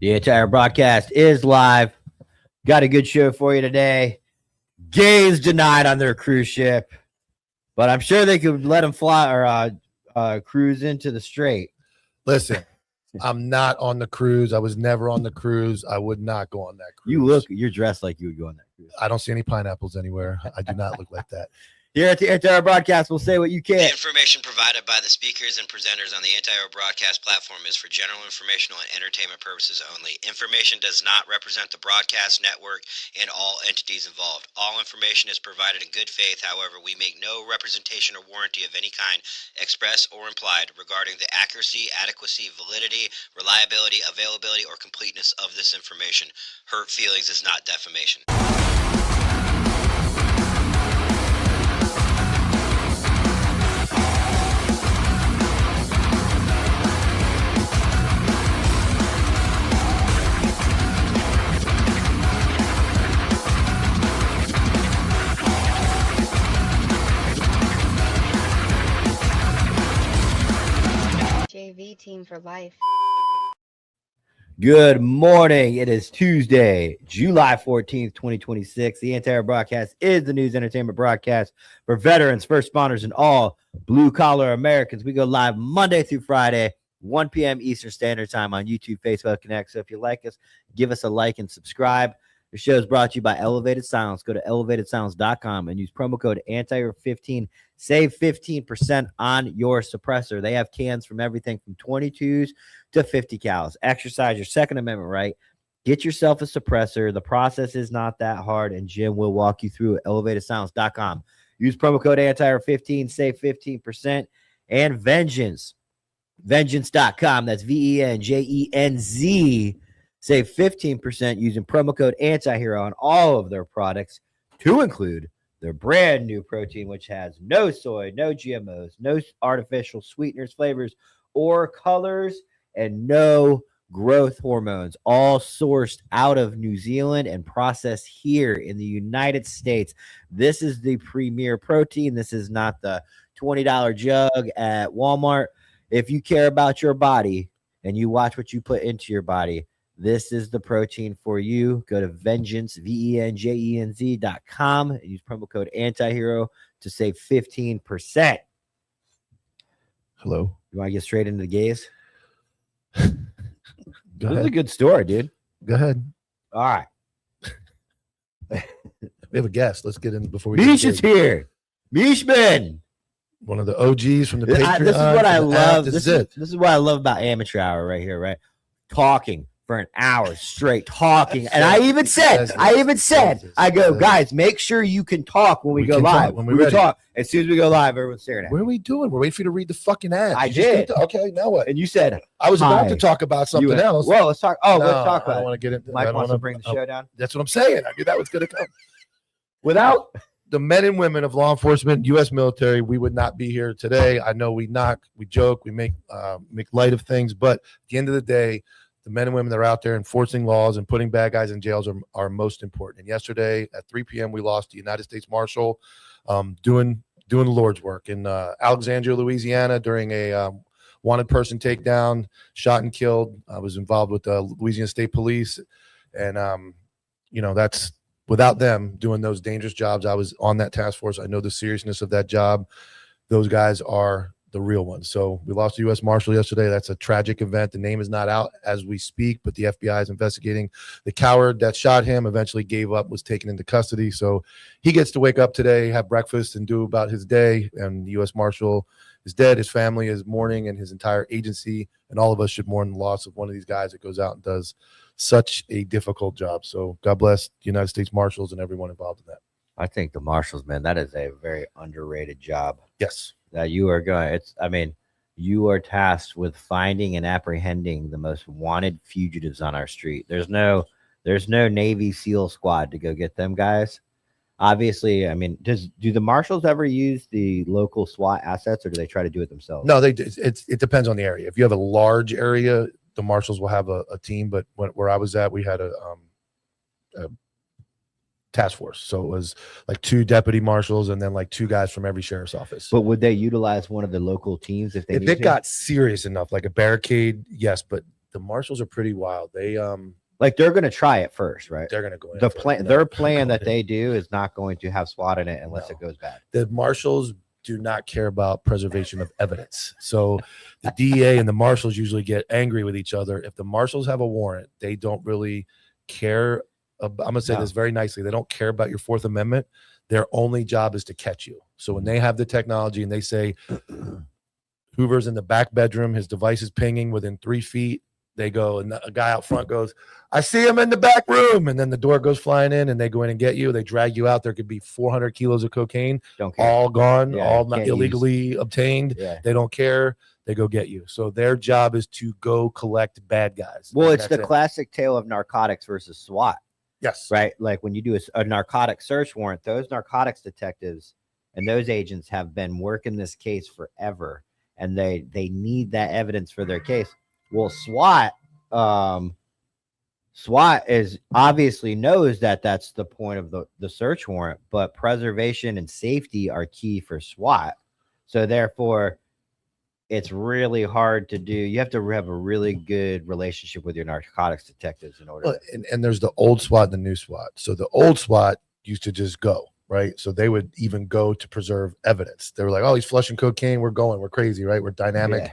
The entire broadcast is live. Got a good show for you today. Gays denied on their cruise ship, but I'm sure they could let them fly or cruise into the strait. Listen, I'm not on the cruise. I was never on the cruise. I would not go on that cruise. You're dressed like you would go on that cruise. I don't see any pineapples anywhere. I do not look like that. Here at the entire broadcast, we'll say what you can. The information provided by the speakers and presenters on the entire broadcast platform is for general informational and entertainment purposes only. Information does not represent the broadcast network and all entities involved. All information is provided in good faith. However, we make no representation or warranty of any kind, express or implied, regarding the accuracy, adequacy, validity, reliability, availability, or completeness of this information. Hurt feelings is not defamation. JV team for life. Good morning. It is Tuesday, July 14th, 2026. The entire broadcast is the news entertainment broadcast for veterans, first responders, and all blue-collar Americans. We go live Monday through Friday, 1 p.m. Eastern Standard Time on YouTube, Facebook, and X. So if you like us, give us a like and subscribe. The show is brought to you by Elevated Sounds. Go to elevatedsounds.com and use promo code ANTIHER15. Save 15% on your suppressor. They have cans from everything from 22s to 50 cals. Exercise your Second Amendment right. Get yourself a suppressor. The process is not that hard, and Jim will walk you through it. elevatedsounds.com. Use promo code ANTIHER15. Save 15%. And Vengeance. Vengeance.com. That's VENJENZ. Save 15% using promo code ANTIHERO on all of their products, to include their brand new protein, which has no soy, no GMOs, no artificial sweeteners, flavors, or colors, and no growth hormones, all sourced out of New Zealand and processed here in the United States. This is the premier protein. This is not the $20 jug at Walmart. If you care about your body and you watch what you put into your body, this is the protein for you. Go to Vengeance, VENJENZ.com, and use promo code ANTIHERO to save 15%. Hello. You want to get straight into the gays? Go This is ahead. a good story, dude. Go ahead. All right. We have a guest. Let's get in before we Mish get is here. Mishman. one of the OGs from the This Patreon. is what I love. This This is it. is what I love about Amateur Hour right here, right? Talking for an hour straight, talking. And I even said, I go, guys, make sure you can talk when we go can talk live. when We we're can ready. talk. As soon as we go live, everyone's staring at What me. are we doing? We're waiting for you to read the fucking ad. I You just did. Okay, now what? And you said, I was about Hi. to talk about you something went, else. Well, let's talk. Oh, No, let's talk I about don't it. want to get into. I Mike don't wants to wanna- bring the oh, show down. That's what I'm saying. I knew that was going to come. Without the men and women of law enforcement, U.S. military, we would not be here today. I know we knock, we joke, we make light of things, but at the end of the day, the men and women that are out there enforcing laws and putting bad guys in jails are most important. And yesterday at 3 p.m., we lost the United States Marshal doing the Lord's work in Alexandria, Louisiana, during a wanted person takedown, shot and killed. I was involved with the Louisiana State Police, and that's without them doing those dangerous jobs. I was on that task force. I know the seriousness of that job. Those guys are the real ones. So we lost the U.S. Marshal yesterday. That's a tragic event. The name is not out as we speak, but the FBI is investigating. The coward that shot him eventually gave up, was taken into custody. So he gets to wake up today, have breakfast, and do about his day. And the U.S. Marshal is dead. His family is mourning, and his entire agency, and all of us should mourn the loss of one of these guys that goes out and does such a difficult job. So God bless the United States Marshals and everyone involved in that. I think the Marshals, man, that is a very underrated job Yes. that you are going. You are tasked with finding and apprehending the most wanted fugitives on our street. There's no Navy SEAL squad to go get them guys. Obviously, I mean, do the Marshals ever use the local SWAT assets, or do they try to do it themselves? No, it depends on the area. If you have a large area, the Marshals will have a team. But where I was at, we had a task force. So it was like 2 deputy marshals and then like 2 guys from every sheriff's office. But would they utilize one of the local teams if if need it to? got serious enough, like a barricade, yes, but the marshals are pretty wild. They Like they're going to try it first, right? they're gonna go in. The for it. plan, No, their they're plan going that in. they do is not going to have SWAT in it unless No. it goes bad. The marshals do not care about preservation of evidence. So the DEA and the marshals usually get angry with each other. If the marshals have a warrant, they don't really care. I'm going to say No. this very nicely. They don't care about your Fourth Amendment. Their only job is to catch you. So when they have the technology and they say Hoover's in the back bedroom, his device is pinging within 3 feet, they go, and a guy out front goes, I see him in the back room. And then the door goes flying in and they go in and get you. They drag you out. There could be 400 kilos of cocaine, Don't care. all gone, Yeah, all not can't use- illegally obtained. Yeah. They don't care. They go get you. So their job is to go collect bad guys. Well, And it's the that's it. classic tale of narcotics versus SWAT, Yes. right? Like when you do a narcotic search warrant, those narcotics detectives and those agents have been working this case forever, and they need that evidence for their case. Well, SWAT is obviously knows that that's the point of the search warrant, but preservation and safety are key for SWAT. So therefore, it's really hard to do. You have to have a really good relationship with your narcotics detectives in order. Well, and there's the old SWAT and the new SWAT. So the old SWAT used to just go, right? So they would even go to preserve evidence. They were like, oh, he's flushing cocaine. We're going. We're crazy, right? We're dynamic. Yeah.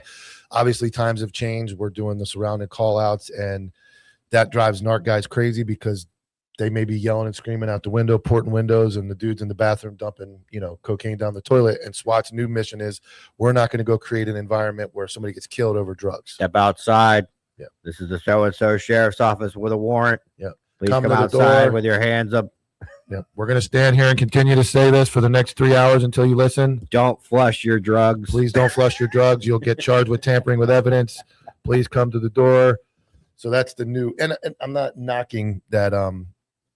Obviously, times have changed. We're doing the surrounding call outs, and that drives narc guys crazy because they may be yelling and screaming out the window, porting windows, and the dude's in the bathroom dumping, cocaine down the toilet. And SWAT's new mission is we're not going to go create an environment where somebody gets killed over drugs. Step outside. Yeah. This is the so-and-so sheriff's office with a warrant. Yeah. Please Come come to the outside door. with your hands up. Yeah. We're going to stand here and continue to say this for the next 3 hours until you listen. Don't flush your drugs. Please don't flush your drugs. You'll get charged with tampering with evidence. Please come to the door. So that's the new, and I'm not knocking that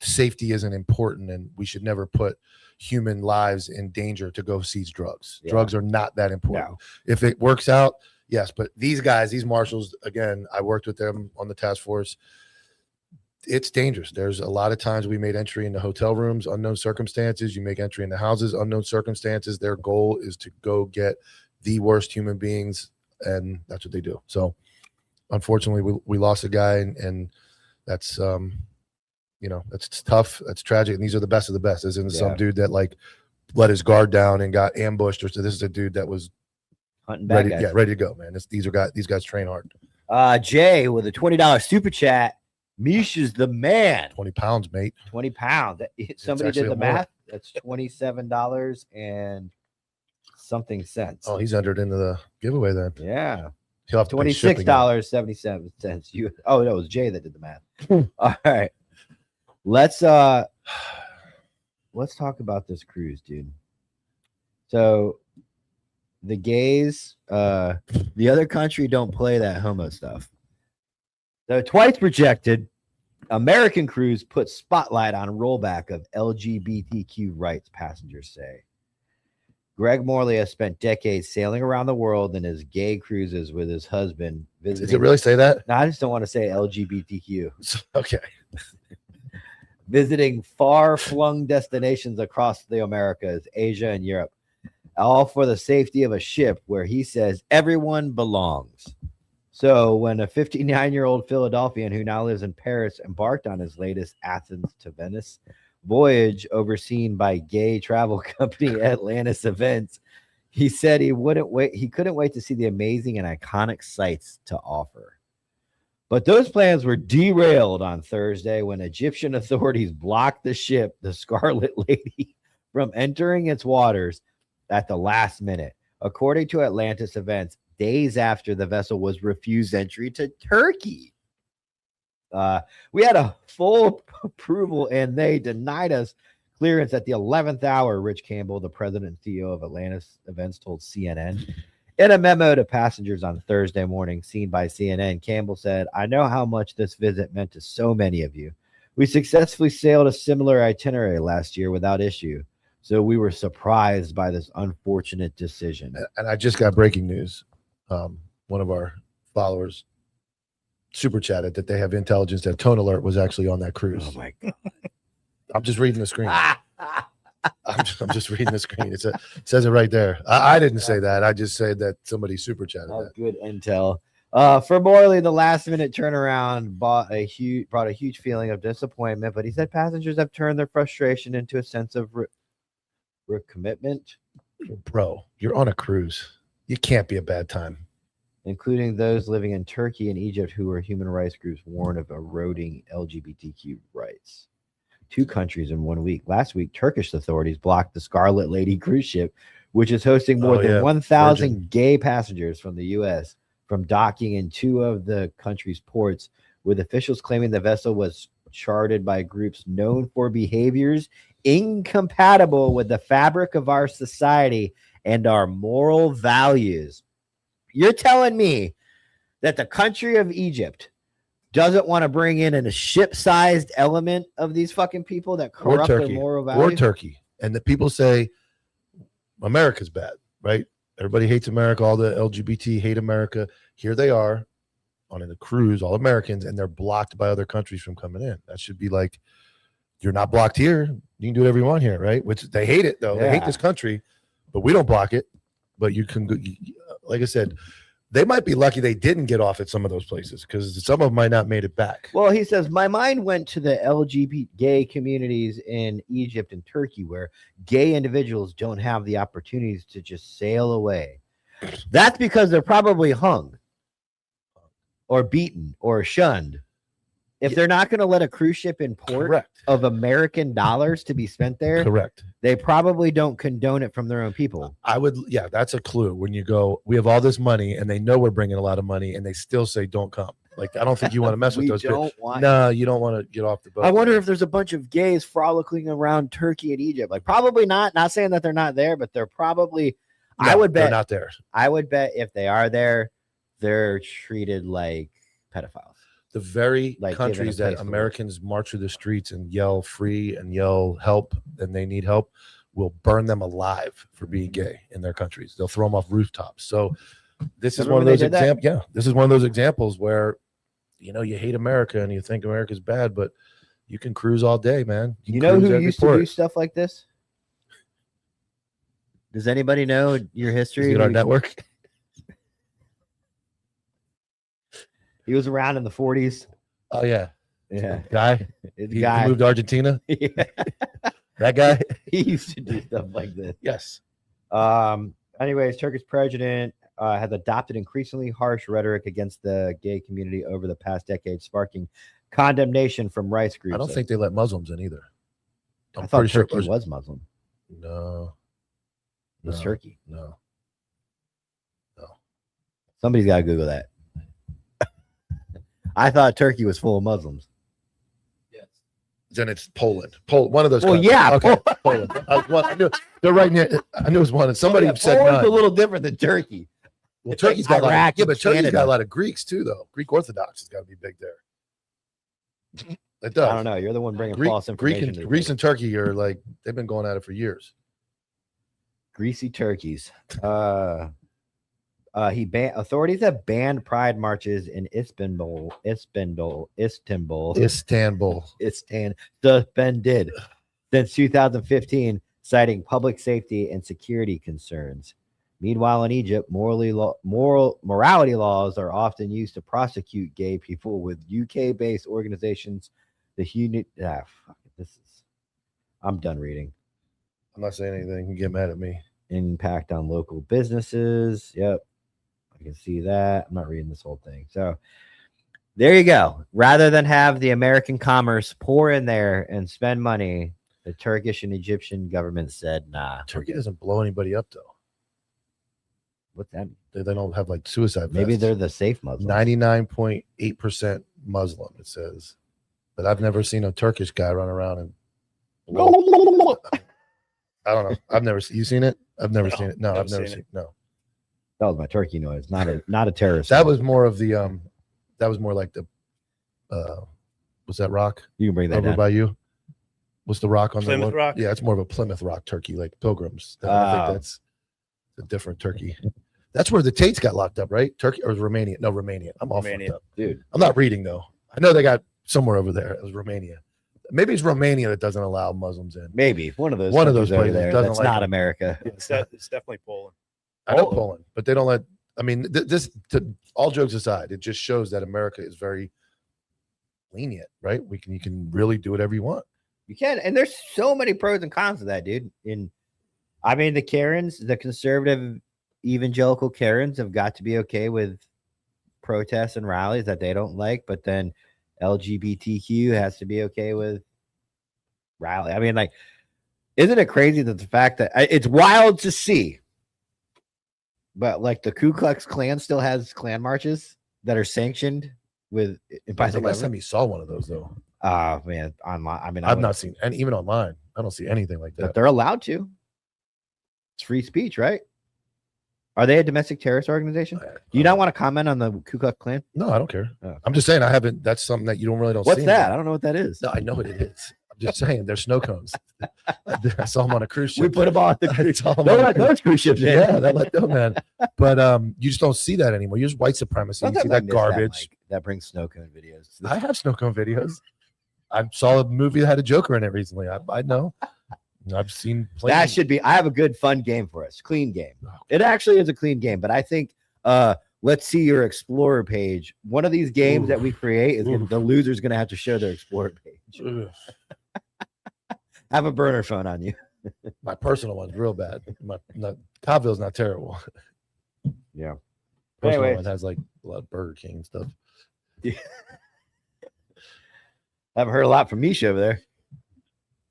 safety isn't important and we should never put human lives in danger to go seize drugs. Yeah. Drugs are not that important. No. If it works out, yes. But these guys, these marshals, again, I worked with them on the task force. It's dangerous. There's a lot of times we made entry into hotel rooms, unknown circumstances. You make entry into houses, unknown circumstances. Their goal is to go get the worst human beings, and that's what they do. So unfortunately, we lost a guy, and that's that's tough. That's tragic. And these are the best of the best. This isn't some Yeah. dude that like let his guard down and got ambushed. Or so this is a dude that was Hunting bad ready, guys. ready to go, man. These guys train hard. Jay with a $20 super chat. Misha's the man. 20 pounds, mate. 20 pounds. Somebody actually did the a more. math. That's $27 and something cents. Oh, he's entered into the giveaway then. Yeah. He'll have to pay shipping now. $26.77. No, it was Jay that did the math. All right. Let's talk about this cruise, dude. So the gays, the other country don't play that homo stuff. So twice rejected, American cruise puts spotlight on rollback of LGBTQ rights, passengers say. Greg Morley has spent decades sailing around the world in his gay cruises with his husband. Visiting. Does it really say that? No, I just don't want to say LGBTQ. Okay. Visiting far-flung destinations across the Americas, Asia, and Europe, all for the safety of a ship where he says everyone belongs. So when a 59-year-old Philadelphian who now lives in Paris embarked on his latest Athens to Venice voyage overseen by gay travel company Atlantis Events, he said he couldn't wait to see the amazing and iconic sights to offer. But those plans were derailed on Thursday when Egyptian authorities blocked the ship, the Scarlet Lady, from entering its waters at the last minute. According to Atlantis Events, days after the vessel was refused entry to Turkey. We had a full approval and they denied us clearance at the 11th hour, Rich Campbell, the president and CEO of Atlantis Events, told CNN. In a memo to passengers on Thursday morning, seen by CNN, Campbell said, I know how much this visit meant to so many of you. We successfully sailed a similar itinerary last year without issue. So we were surprised by this unfortunate decision. And I just got breaking news. One of our followers super chatted that they have intelligence that Tone Alert was actually on that cruise. Oh my God. I'm just reading the screen. I'm just reading the screen. It says it right there. I didn't say that. I just said that somebody super chatted Oh, that. good intel. For Morley, the last minute turnaround brought a huge feeling of disappointment, but he said passengers have turned their frustration into a sense of recommitment, Bro, you're on a cruise. You can't be a bad time. including those living in Turkey and Egypt who were human rights groups warned of eroding LGBTQ rights. 2 countries in 1 week. Last week, Turkish authorities blocked the Scarlet Lady cruise ship, which is hosting more than 1,000 gay passengers from the U.S. from docking in 2 of the country's ports, with officials claiming the vessel was chartered by groups known for behaviors incompatible with the fabric of our society and our moral values. You're telling me that the country of Egypt doesn't want to bring in a ship-sized element of these fucking people that corrupt their moral values? Or Turkey. And the people say America's bad, right? Everybody hates America. All the LGBT hate America. Here they are on a cruise, all Americans, and they're blocked by other countries from coming in. That should be like, you're not blocked here. You can do whatever you want here, right? Which they hate it, though. They hate this country, but we don't block it. But you can go, like I said, they might be lucky they didn't get off at some of those places because some of them might not made it back. Well, he says, my mind went to the LGBT gay communities in Egypt and Turkey where gay individuals don't have the opportunities to just sail away. That's because they're probably hung or beaten or shunned. If they're not going to let a cruise ship in port of American dollars to be spent there, they probably don't condone it from their own people. I would, yeah, that's a clue. When you go, we have all this money, and they know we're bringing a lot of money, and they still say, "Don't come." Like, I don't think you want to mess with those. No, you don't want to get off the boat. I wonder if there's a bunch of gays frolicking around Turkey and Egypt. Like, probably not. Not saying that they're not there, but they're probably. No, I would bet they're not there. I would bet if they are there, they're treated like pedophiles. The very countries that Americans march through the streets and yell free and yell help and they need help will burn them alive for being gay in their countries. They'll throw them off rooftops. So this is one of those examples. Yeah, this is one of those examples where, you know, you hate America and you think America's bad, but you can cruise all day, man. You know who used to do stuff like this? Does anybody know your history? Is it our network? He was around in the 40s. Oh, yeah. Yeah. Guy? He moved to Argentina? Yeah. That guy? He used to do stuff like this. Yes. Anyways, Turkish president has adopted increasingly harsh rhetoric against the gay community over the past decade, sparking condemnation from rights groups. I don't think they let Muslims in either. I thought Turkey was Muslim. No. It was Turkey. No. Somebody's got to Google that. I thought Turkey was full of Muslims. Yes. Then it's Poland. One of those. Well, countries. yeah. Okay. Poland. I knew, they're right near. I knew it was one. And somebody said Poland's a little different than Turkey. Well, Turkey's got Iraq, but Turkey's got a lot of Greeks too, though. Greek Orthodox has got to be big there. It does. I don't know. You're the one bringing false information. Greece and Turkey are like they've been going at it for years. Greasy turkeys. Authorities have banned pride marches in Istanbul. Suspended since 2015, citing public safety and security concerns. Meanwhile, in Egypt, morality laws are often used to prosecute gay people, with UK-based organizations. I'm done reading. I'm not saying anything. You get mad at me. Impact on local businesses. Yep. I can see that. I'm not reading this whole thing. So there you go. Rather than have the American commerce pour in there and spend money, the Turkish and Egyptian government said, nah. Turkey doesn't blow anybody up, though. What's that mean? They don't have like suicide vests. Maybe they're the safe Muslims. 99.8% Muslim, it says. But I've never seen a Turkish guy run around and I don't know. I've never seen. You seen it? I've never seen it. No, I've never seen it. No. That was my turkey noise. Not a terrorist. That was more of the that was more like the what's that rock? You can bring that over down. by you. What's the rock on Plymouth the Rock? Yeah, it's more of a Plymouth Rock turkey, like Pilgrims. I think that's a different turkey. That's where the Tates got locked up, right? Turkey or Romania? No, Romania. I'm all fucked up. Dude. I'm not reading though. I know they got somewhere over there. It was Romania. Maybe it's Romania that doesn't allow Muslims in. Maybe one of those places over there. doesn't That's like not them. America. It's definitely Poland. I know Poland, but they don't let I mean, all jokes aside, it just shows that America is very lenient, right? You can really do whatever you want. You can, and there's so many pros and cons to that, dude. I mean, the Karens, the conservative evangelical Karens have got to be okay with protests and rallies that they don't like, but then LGBTQ has to be okay with rally. I mean, like, isn't it crazy that the fact that it's wild to see, but like the Ku Klux Klan still has Klan marches that are sanctioned with by The the last time government? you saw one of those, though, Man, online. I mean, I've not seen, and even online, I don't see anything like but that. they're allowed to. It's free speech, right? Are they a domestic terrorist organization? Do you not want to comment on the Ku Klux Klan? No, I don't care. Oh. I'm just saying I haven't. That's something that you don't really don't What's see. that? I don't know what that is. No, I know what it is. I'm just saying there's snow cones. I saw them on a cruise ship. We put them on the I cruise. saw 'em Don't on a let those cruise ships in. Yeah, that let go, man. But you just don't see that anymore. You just white supremacy. You see Sometimes I that miss garbage. that brings snow cone videos. I have snow cone videos. I saw a movie that had a Joker in it recently. I know. I've seen plenty. That should be. I have a good fun game for us. Clean game. It actually is a clean game, but I think let's see your Explorer page. One of these games that we create is the loser's going to have to show their Explorer page. Ugh. Have a burner phone on you. My personal one's real bad. Cobville's not terrible. Yeah. Personal Anyways. one has like a lot of Burger King and stuff. Haven't heard a lot from Misha over there.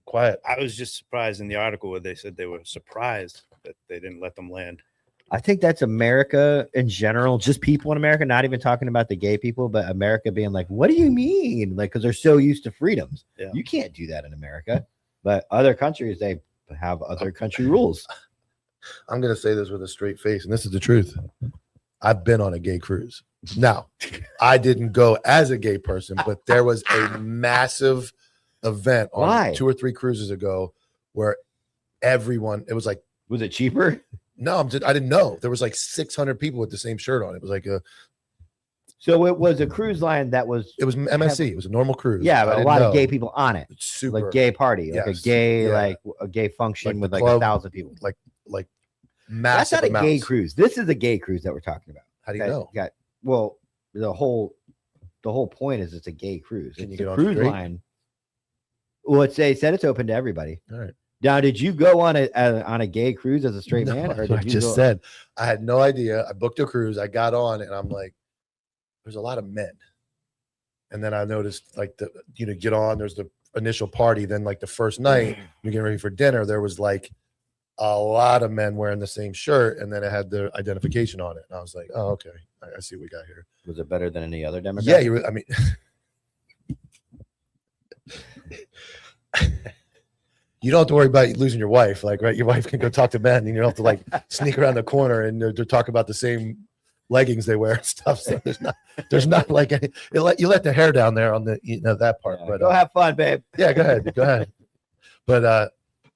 Quiet. I was just surprised in the article where they said they were surprised that they didn't let them land. I think that's America in general, just people in America, not even talking about the gay people, but America being like, what do you mean? Like, because they're so used to freedoms. Yeah. You can't do that in America. But other countries, they have other country rules. I'm going to say this with a straight face, and this is the truth. I've been on a gay cruise. Now, I didn't go as a gay person, but there was a massive event on Why? 2 or 3 cruises ago where everyone, it was like, Was it cheaper? no, I didn't know. There was like 600 people with the same shirt on. It was like So it was a cruise line that was, it was MSC. It was a normal cruise. yeah, I but a didn't lot know. of gay people on it. It's super Like gay party, like a Yes. gay, Yeah. like a gay function Like with the like club, 1,000 people. like That's massive not a gay amounts. cruise. This is a gay cruise that we're talking about. How do you Okay? know? Got well, the whole point is it's a gay cruise. Can you It's get a on cruise straight? line. Well, they said it's open to everybody. All right. Now, did you go on a gay cruise as a straight No, man, or that's did what I you just go- said. I had no idea. I booked a cruise. I got on, and I'm like, there's a lot of men. And then I noticed, like, get on. There's the initial party. Then, like, the first night, you're getting ready for dinner. There was like a lot of men wearing the same shirt, and then it had their identification on it. And I was like, oh, okay, I see what we got here. Was it better than any other demographic? Yeah, I mean. You don't have to worry about losing your wife, like, right? Your wife can go talk to men, and you don't have to like sneak around the corner and to talk about the same leggings they wear and stuff. So there's not like any. You let the hair down there on the that part, Yeah, but go have fun, babe. yeah, go ahead. But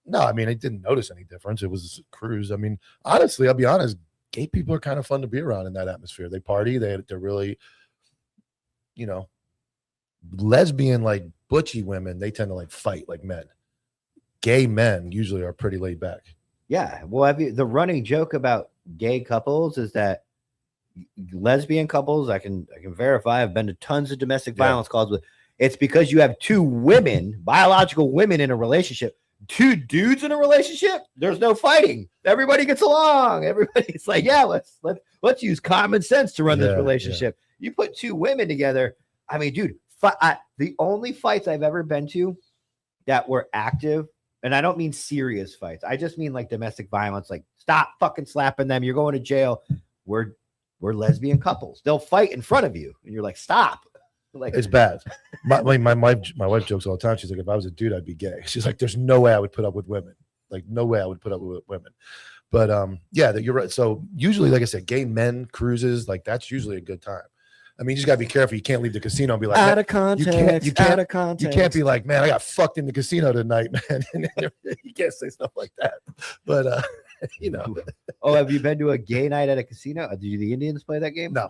no, I mean, I didn't notice any difference. It was a cruise. I mean, honestly, I'll be honest. Gay people are kind of fun to be around in that atmosphere. They party. They're really, lesbian like butchy women. They tend to like fight like men. Gay men usually are pretty laid back. Yeah. Well, the running joke about gay couples is that lesbian couples, I can verify, I've been to tons of domestic Yeah. violence calls with. It's because you have two women, biological women in a relationship. Two dudes in a relationship, there's no fighting. Everybody gets along. Everybody's like, yeah, let's use common sense to run Yeah, this relationship. You put two women together. I mean, dude, the only fights I've ever been to that were active, and I don't mean serious fights. I just mean like domestic violence, like stop fucking slapping them. You're going to jail. We're lesbian couples. They'll fight in front of you, and you're like, stop. Like, It's bad. My wife jokes all the time. She's like, if I was a dude, I'd be gay. She's like, there's no way I would put up with women. Like, no way I would put up with women. But yeah, you're right. So usually, like I said, gay men cruises, like that's usually a good time. I mean, you just gotta be careful. You can't leave the casino and be like, out "Man, of context. you can't- out of context. you can't be like, man, I got fucked in the casino tonight, man. You can't say stuff like that. But Oh, have you been to a gay night at a casino? Do the Indians play that game? no.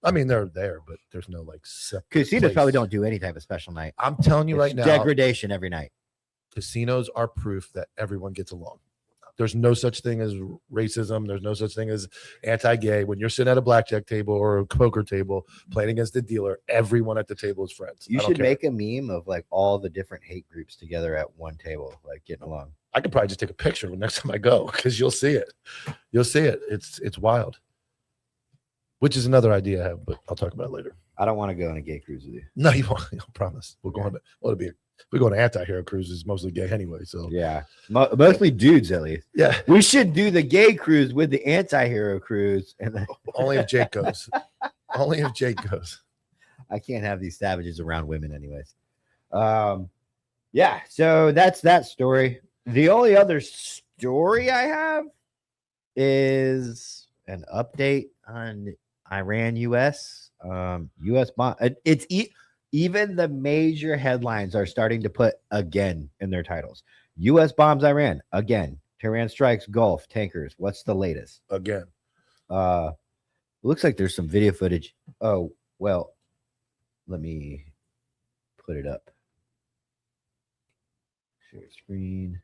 I mean, they're there, but there's no like separate Casinos place. probably don't do any type of special night. I'm telling you It's right now, degradation every night. casinos are proof that everyone gets along. There's no such thing as racism. There's no such thing as anti-gay. When you're sitting at a blackjack table or a poker table playing against the dealer, everyone at the table is friends. You I don't should care. make a meme of like all the different hate groups together at one table, like getting along. I could probably just take a picture next time I go because you'll see it. You'll see it. It's wild. Which is another idea I have, but I'll talk about it later. I don't want to go on a gay cruise with you. No, you won't. I promise. We're going to. Well, it'll be. We're going to anti-hero cruises, mostly gay anyway. So Yeah, mostly dudes at least. yeah, We should do the gay cruise with the anti-hero cruise, and then only if Jake goes. Only if Jake goes. I can't have these savages around women, anyways. Yeah. So that's that story. The only other story I have is an update on Iran, U.S. U.S. bomb. It's even the major headlines are starting to put again in their titles. U.S. bombs Iran again. Tehran strikes Gulf tankers. What's the latest? Again. Looks like there's some video footage. Oh, well, let me put it up. Share screen.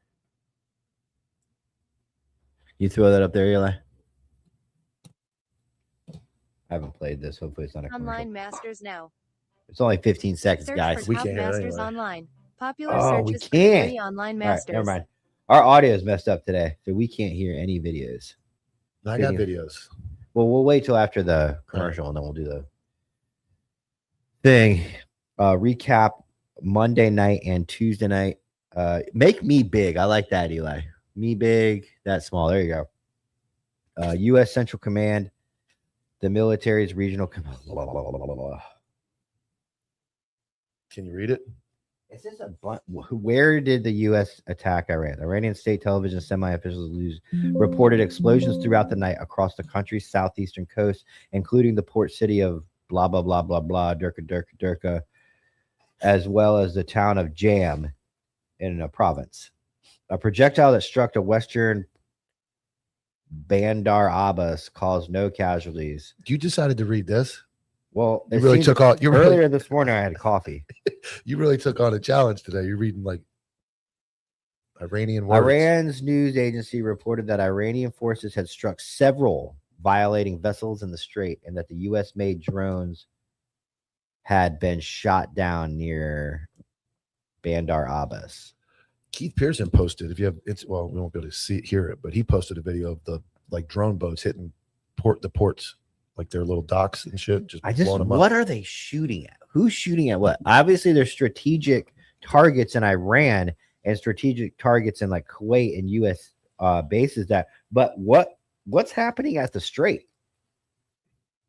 You throw that up there, Eli? I haven't played this. Hopefully it's not a commercial. Online Masters now. It's only 15 seconds, Search guys. for We Top can't hear it Masters anyway. online. Popular Oh, we searches for can't. free online All right, masters. never mind. Our audio is messed up today, so we can't hear any videos. I got videos. Well, we'll wait till after the commercial and then we'll do the thing. Recap Monday night and Tuesday night. Make me big. I like that, Eli. Me big, that small. There you go. U.S. Central Command, the military's regional. Can you read it? Is this a where did the U.S. attack Iran? Iranian state television semi-officials reported explosions throughout the night across the country's southeastern coast, including the port city of blah blah blah blah blah Durka, as well as the town of Jam in a province. A projectile that struck a western Bandar Abbas caused no casualties. You decided to read this. Well, You really took on. You earlier really, this morning. I had coffee. you really took on a challenge today. You're reading like Iranian words. Iran's news agency reported that Iranian forces had struck several violating vessels in the strait, and that the U.S.-made drones had been shot down near Bandar Abbas. Keith Pearson posted. If you have, it's well, we won't be able to hear it, but he posted a video of the like drone boats hitting the ports, like their little docks and shit. Just blowing them up. What are they shooting at? Who's shooting at what? Obviously, there's strategic targets in Iran and strategic targets in like Kuwait and U.S. Bases. But what's happening at the strait?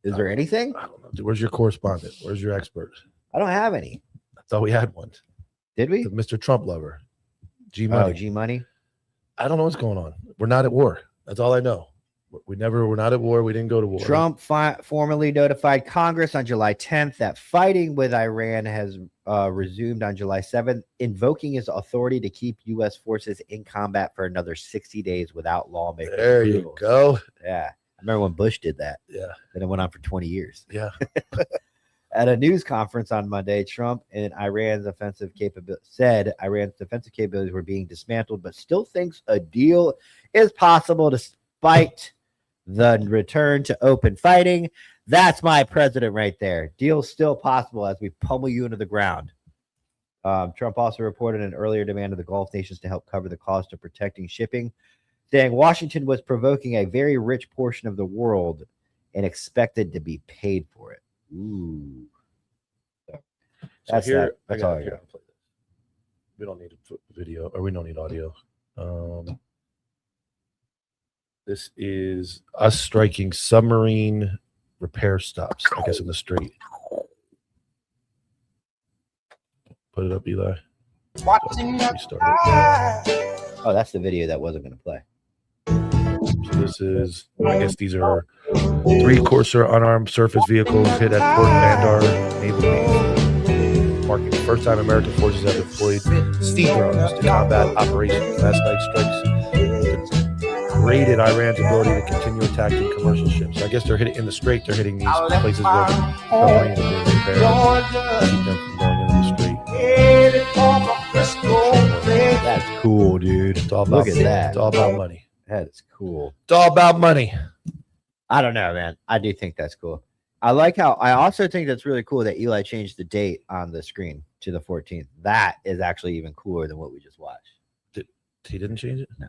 Is there anything? I don't know. Where's your correspondent? Where's your expert? I don't have any. I thought we had one. Did we? The Mr. Trump lover, G Oh, Money. G Money. I don't know what's going on. We're not at war. That's all I know. We're not at war. We didn't go to war. Trump formally notified Congress on July 10th that fighting with Iran has resumed on July 7th, invoking his authority to keep U.S. forces in combat for another 60 days without lawmakers. There you go. Yeah. I remember when Bush did that. Yeah. Then it went on for 20 years. Yeah. At a news conference on Monday, Trump and Iran's defensive capabilities were being dismantled, but still thinks a deal is possible despite the return to open fighting. That's my president right there. Deal's still possible as we pummel you into the ground. Trump also reported an earlier demand of the Gulf nations to help cover the cost of protecting shipping, saying Washington was provoking a very rich portion of the world and expected to be paid for it. Ooh. That's here, That's all I got. play this. We don't need video, or we don't need audio. This is us striking submarine repair stops, I guess, in the strait. Put it up, Eli. Restart it. Oh, that's the video that wasn't going to play. So this is, I guess these are 3 Corsair unarmed surface vehicles hit at Port Bandar Naval Base, marking the first time American forces have deployed sea drones to combat operations. Last night's strikes raided Iran's ability to continue attacking commercial ships. So I guess they're hitting in the strait. They're hitting these places where submarines are being repaired to keep them from going into the strait. That's cool, dude. It's all about, Look at that. It's all about money. That is cool. It's all about money. I don't know, man. I do think that's cool. I also think that's really cool that Eli changed the date on the screen to the 14th. That is actually even cooler than what we just watched. He didn't change it? No.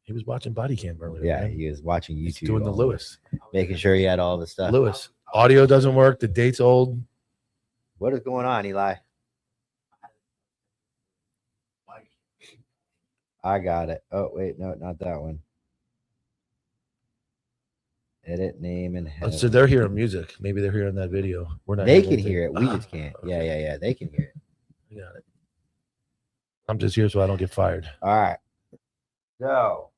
He was watching Body Cam earlier. Yeah, man. he was watching YouTube. He's doing the all Lewis. making sure he had all the stuff. Lewis. Audio doesn't work. The date's old. What is going on, Eli? I got it. Oh, wait, no, not that one. Edit name and header. So they're hearing music. Maybe they're hearing that video. We're not. They hearing can anything. hear it. We Ah, just can't. okay. Yeah. They can hear it. I got it. I'm just here so I don't get fired. All right. So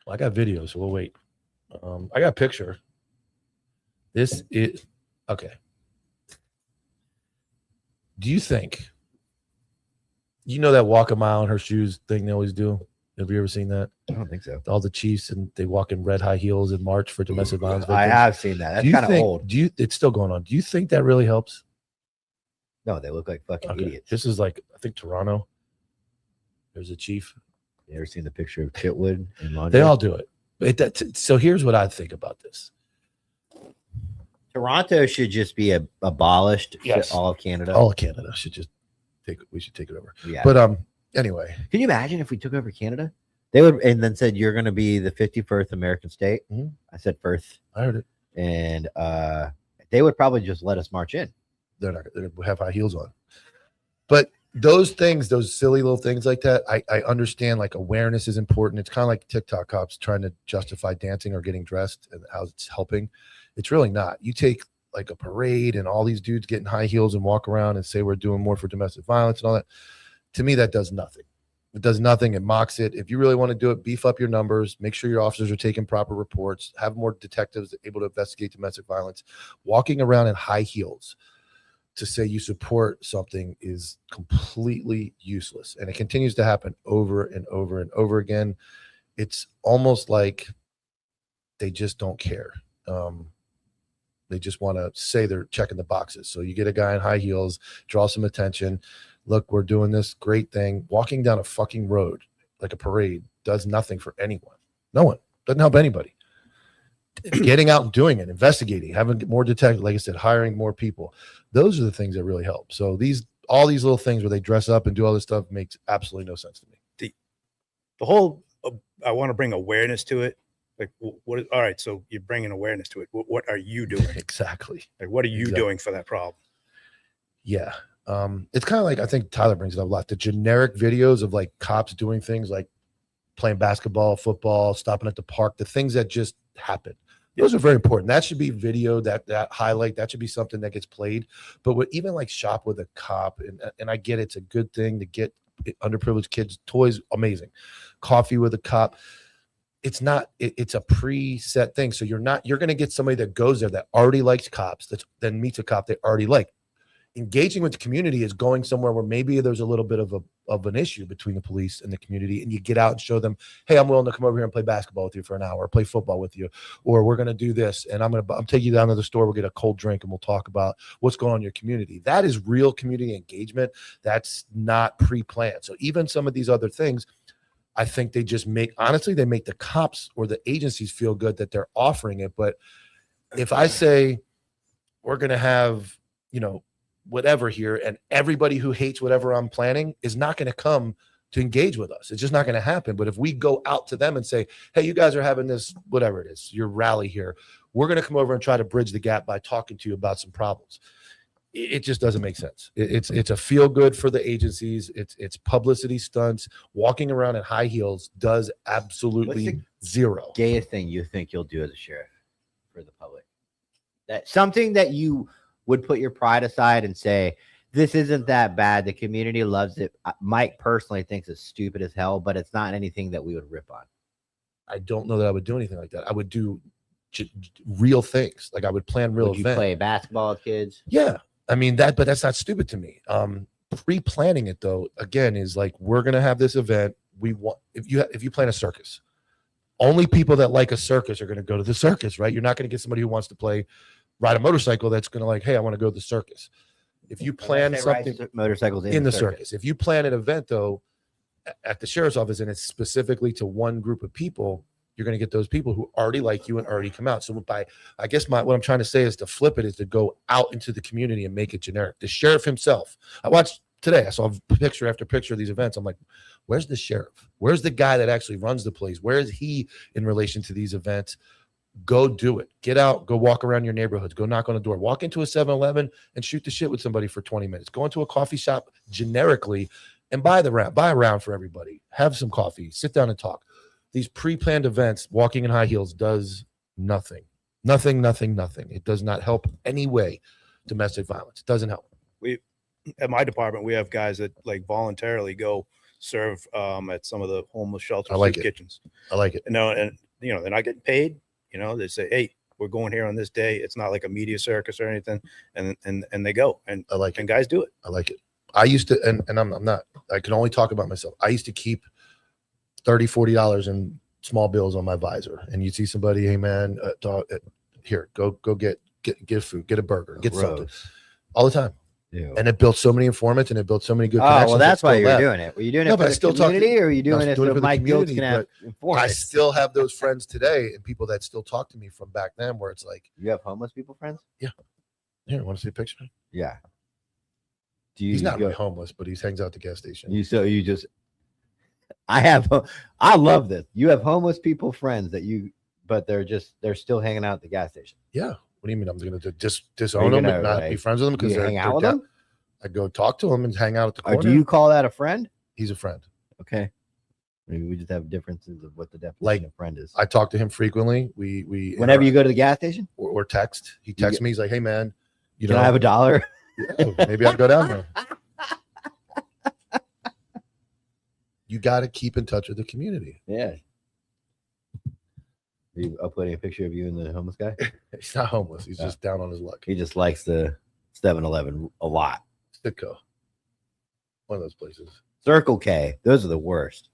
Well, I got video, so we'll wait. I got a picture. This is okay. Do you think that walk a mile in her shoes thing they always do? Have you ever seen that? I don't think so. All the Chiefs and they walk in red high heels and march for domestic violence I victims. have seen that. Do That's you kind of think- old. It's still going on. Do you think that really helps? No, they look like fucking Okay. idiots. This is like, I think Toronto. There's a chief. You ever seen the picture of Chitwood and Laundry? They all do it. So here's what I think about this. Toronto should just be abolished. Yes. To all of Canada. All of Canada should just we should take it over. yeah. But anyway, Can you imagine if we took over Canada? They would, and then said you're going to be the 51st American state. Mhm. I said first, I heard it. and they would probably just let us march in. They're not going to have high heels on. But those things, those silly little things like that, I understand like awareness is important. It's kind of like TikTok cops trying to justify dancing or getting dressed and how it's helping. It's really not. You take like a parade and all these dudes getting high heels and walk around and say we're doing more for domestic violence and all that. To me, that does nothing. It does nothing. It mocks it. If you really want to do it, beef up your numbers, make sure your officers are taking proper reports, have more detectives able to investigate domestic violence. Walking around in high heels to say you support something is completely useless. And it continues to happen over and over and over again. It's almost like they just don't care. They just want to say they're checking the boxes. So you get a guy in high heels, draw some attention. Look, we're doing this great thing. Walking down a fucking road like a parade does nothing for anyone. No one. Doesn't help anybody. Getting out and doing it, investigating, having more detectives, like I said, hiring more people. Those are the things that really help. So all these little things where they dress up and do all this stuff makes absolutely no sense to me. The whole, I want to bring awareness to it. Like, what? All right, so you're bringing awareness to it. What are you doing? Exactly. Like, what are you Exactly. doing for that problem? Yeah. It's kind of like, I think Tyler brings it up a lot. The generic videos of like cops doing things like playing basketball, football, stopping at the park, the things that just happen. Those are very important. That should be video, that highlight, that should be something that gets played. But even like shop with a cop, and I get it's a good thing to get underprivileged kids toys, amazing. Coffee with a cop. It's not, it's a preset thing. So you're going to get somebody that goes there that already likes cops, then meets a cop they already like. Engaging with the community is going somewhere where maybe there's a little bit of an issue between the police and the community, and you get out and show them, hey, I'm willing to come over here and play basketball with you for an hour, or play football with you, or we're going to do this, and I'm taking you down to the store, we'll get a cold drink, and we'll talk about what's going on in your community. That is real community engagement. That's not pre-planned. So even some of these other things, I think they just make the cops or the agencies feel good that they're offering it. But if I say we're going to have, whatever here, and everybody who hates whatever I'm planning is not going to come to engage with us. It's just not going to happen. But if we go out to them and say, hey, you guys are having this, whatever it is, your rally here, we're going to come over and try to bridge the gap by talking to you about some problems. It just doesn't make sense. It's a feel good for the agencies. It's publicity stunts. Walking around in high heels does absolutely zero. Gayest thing you think you'll do as a sheriff for the public? That something that you would put your pride aside and say, this isn't that bad. The community loves it. Mike personally thinks it's stupid as hell, but it's not anything that we would rip on. I don't know that I would do anything like that. I would do real things. Like I would plan real Would you events. play basketball with kids? Yeah. I mean but that's not stupid to me. Pre-planning it though, again, is like, we're going to have this event. We want, if you plan a circus, only people that like a circus are going to go to the circus, right? You're not going to get somebody who wants to ride a motorcycle that's going to like, hey, I want to go to the circus. If you plan Unless they ride something motorcycles in the circus, if you plan an event though, at the sheriff's office and it's specifically to one group of people, you're going to get those people who already like you and already come out. So I guess what I'm trying to say is to flip it is to go out into the community and make it generic. The sheriff himself, I watched today, I saw picture after picture of these events. I'm like, where's the sheriff? Where's the guy that actually runs the place? Where is he in relation to these events? Go do it. Get out, go walk around your neighborhoods, go knock on a door, walk into a 7-Eleven and shoot the shit with somebody for 20 minutes. Go into a coffee shop generically and buy a round for everybody. Have some coffee, sit down and talk. These pre-planned events, walking in high heels does nothing. Nothing. It does not help any way domestic violence. It doesn't help. At my department, we have guys that like voluntarily go serve at some of the homeless shelters, I like soup it. kitchens. I like it. And they're not getting paid. They say, hey, we're going here on this day. It's not like a media circus or anything. And they go and I like it. and guys do it. I like it. I used to, and I'm not, I can only talk about myself. I used to keep $30-$40 in small bills on my visor. And you see somebody, hey man, here, go get food, get a burger, get something all the time. Yeah. And it built so many informants and it built so many good Oh, connections. well, that that's why still you're left. doing it. Were you doing No, it but for I the still talk to- community, or are you doing I it was doing it so for the Mike Giltz community, can have I informants? still have those friends today and people that still talk to me from back then where it's like, You have homeless people friends? here, want to see a picture? Yeah. Do you He's not go, really homeless, but he hangs out at the gas station. I love this. You have homeless people friends but they're still hanging out at the gas station. Yeah. What do you mean? I'm going to disown them gonna, and not be friends with them Do because you hang out with them? I go talk to him and hang out at the Or corner. do you call that a friend? He's a friend. Okay. Maybe we just have differences of what the definition Like, of friend is. I talk to him frequently. We Whenever you go to the gas station, or text. He texts me. He's like, "Hey man, can I have $1? yeah, maybe I'll go down there." You got to keep in touch with the community. Yeah. Are you uploading a picture of you and the homeless guy? He's not homeless. He's Yeah. just down on his luck. He just likes the 7-Eleven a lot. Sitco. One of those places. Circle K, those are the worst.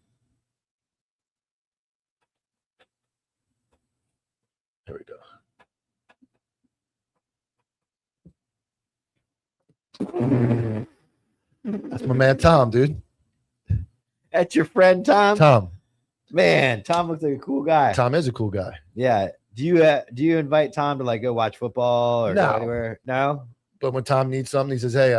There we go. That's my man Tom, dude. That's your friend Tom? Tom. Man, Tom looks like a cool guy. Tom is a cool guy. Yeah. Do you invite Tom to like go watch football or No. go anywhere? No. But when Tom needs something, he says, "Hey,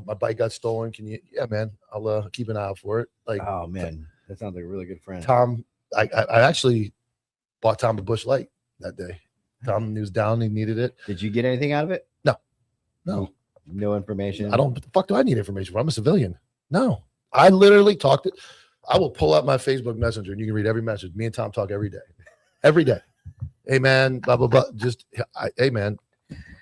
my bike got stolen. Can you?" Yeah, man. I'll keep an eye out for it. Like, Oh man, that sounds like a really good friend. Tom, I actually bought Tom a Bush Light that day. Tom, he was down. He needed it. Did you get anything out of it? No, No information. I don't. What the fuck do I need information for? I'm a civilian. No, I literally talked it. I will pull up my Facebook Messenger and you can read every message. Me and Tom talk every day. Every day. Hey man, blah blah blah. Hey man.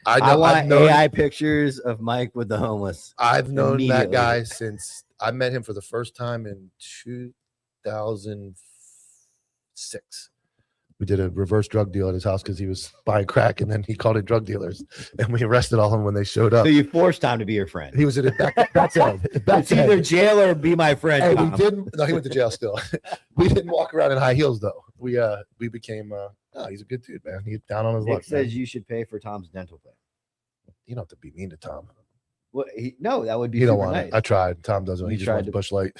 I want I've known, AI pictures of Mike with the homeless. I've known that immediately. guy since I met him for the first time in 2006. We did a reverse drug deal at his house because he was buying crack, and then he called it drug dealers, and we arrested all of them when they showed up. So you forced Tom to be your friend. He was in it back end. It's either jail or be my friend. Hey, Tom. we didn't. No, he went to jail still. We didn't walk around in high heels though. We became. No, he's a good dude, man. He's down on his Nick luck. man. says you should pay for Tom's dental plan. You don't have to be mean to Tom. Well, no, that would be He don't super want nice. it. I tried. Tom doesn't. He You just tried wants to- Bush Light.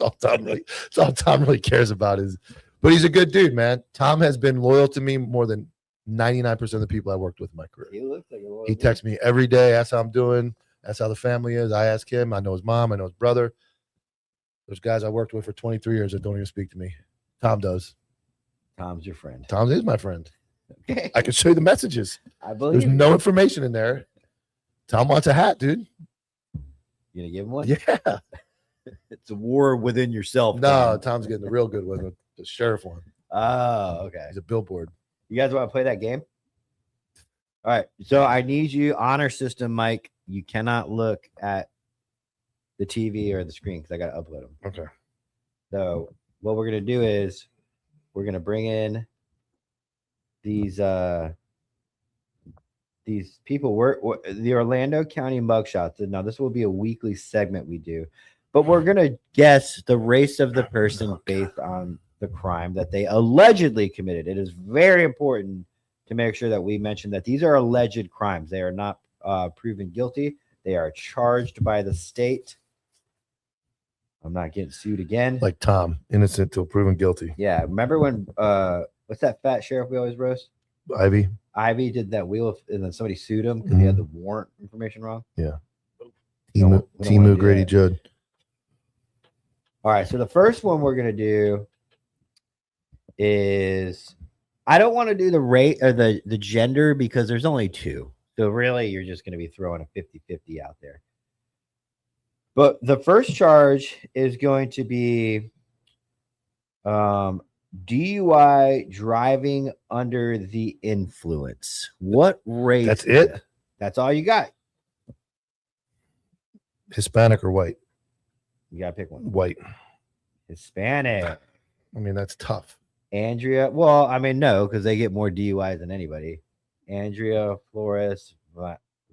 It's all Tom really cares about is. But he's a good dude, man. Tom has been loyal to me more than 99% of the people I worked with in my career. He looks like a little He texts me every day, asks how I'm doing, asks how the family is. I ask him. I know his mom. I know his brother. There's guys I worked with for 23 years that don't even speak to me. Tom does. Tom's your friend. Tom is my friend. Okay. I can show you the messages. I There's believe you. no information in there. Tom wants a hat, dude. You gonna give him one? Yeah. It's a war within yourself. No, Tom. Tom's getting the real good one, the sheriff one. Oh, okay. He's a billboard. You guys want to play that game? All right. So I need you honor system, Mike. You cannot look at the TV or the screen because I got to upload them. Okay. So what we're gonna do is we're gonna bring in these people. We're the Orlando County mugshots. Now this will be a weekly segment we do, but we're gonna guess the race of the person based on the crime that they allegedly committed. It is very important to make sure that we mention that these are alleged crimes. They are not proven guilty. They are charged by the state. I'm not getting sued again. Like Tom, innocent till proven guilty. Yeah, remember when what's that fat sheriff we always roast? Ivy. Ivy did that wheel and then somebody sued him because he had the warrant information wrong. Timu wanna do Grady that. Judd. All right, so the first one we're gonna do is I don't want to do the rate or the gender because there's only two. So really you're just gonna be throwing a 50-50 out there. But the first charge is going to be DUI driving under the influence. What race? That's it? That's all you got. Hispanic or white? You gotta pick one. White. Hispanic. I mean, that's tough. Andrea. Well, I mean, no, because they get more DUIs than anybody. Andrea Flores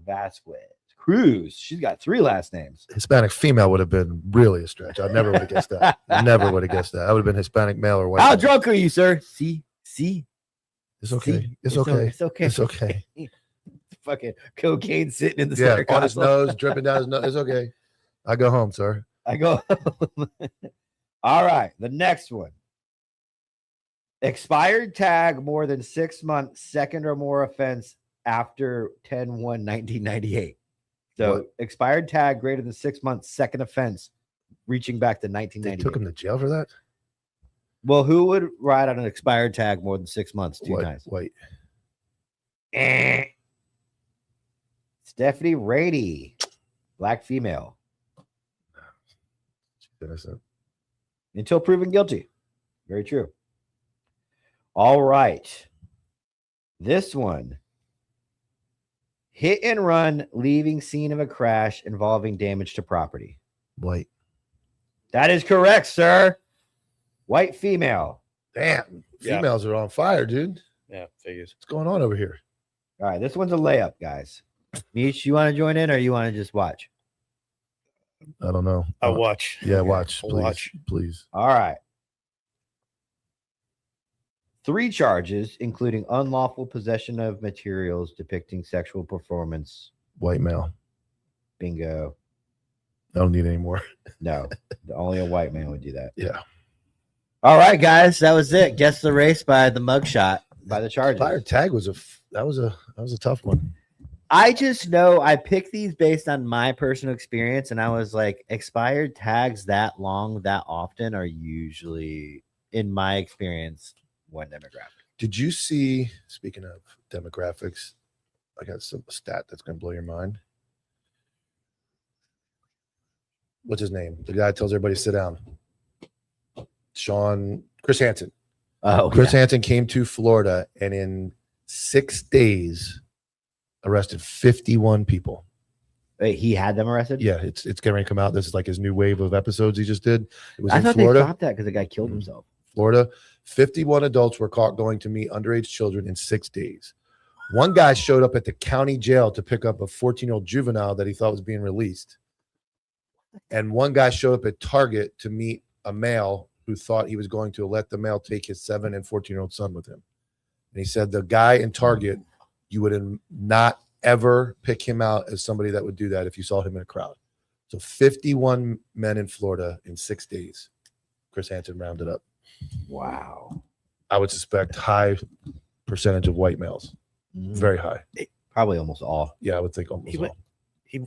Vasquez Cruz. She's got 3 last names. Hispanic female would have been really a stretch. I never would have guessed that. Never would have guessed that. I would have been Hispanic male or white. How male. drunk are you, sir? See? It's okay. See? It's okay. It's okay. It's okay. Fucking cocaine sitting in the Yeah, center on his console. nose, dripping down his nose. It's okay. I go home, sir. I go. All right. The next one. Expired tag more than 6 months, second or more offense after 10/1/1998. So What? expired tag greater than 6 months, second offense, reaching back to They 1998. took him to jail for that? Well, who would ride on an expired tag more than 6 months two times? White. Stephanie Rady, black female, Innocent. until proven guilty. Very true. All right. This one. Hit and run, leaving scene of a crash involving damage to property. White. That is correct, sir. White female. Damn. Yeah. Females are on fire, dude. Yeah, figures. What's going on over here? All right, this one's a layup, guys. Meech, you want to join in or you want to just watch? I don't know. I'll watch. Yeah, Okay. watch. I'll Please. watch. Please. All right. 3 charges, including unlawful possession of materials depicting sexual performance. White male. Bingo. I don't need any more. No, only a white man would do that. Yeah. All right, guys, that was it. Guess the race by the mugshot by the charges. Fire tag was that was a tough one. I just know I picked these based on my personal experience, and I was like, expired tags that long, that often are usually, in my experience, one demographic. Did you see, speaking of demographics, I got some stat that's going to blow your mind. What's his name? The guy tells everybody to sit down. Chris Hansen. Oh, Chris Hansen came to Florida and in 6 days arrested 51 people. Wait, he had them arrested? Yeah, it's getting ready to come out. This is like his new wave of episodes he just did. It was I in thought Florida. they stopped that because the guy killed Mhm. himself. Florida, 51 adults were caught going to meet underage children in 6 days. One guy showed up at the county jail to pick up a 14-year-old juvenile that he thought was being released. And one guy showed up at Target to meet a male who thought he was going to let the male take his 7 and 14-year-old son with him. And he said the guy in Target, you would not ever pick him out as somebody that would do that if you saw him in a crowd. So 51 men in Florida in 6 days. Chris Hansen rounded up. Wow. I would suspect high percentage of white males. Very high. Probably almost all. Yeah, I would think almost He went- all.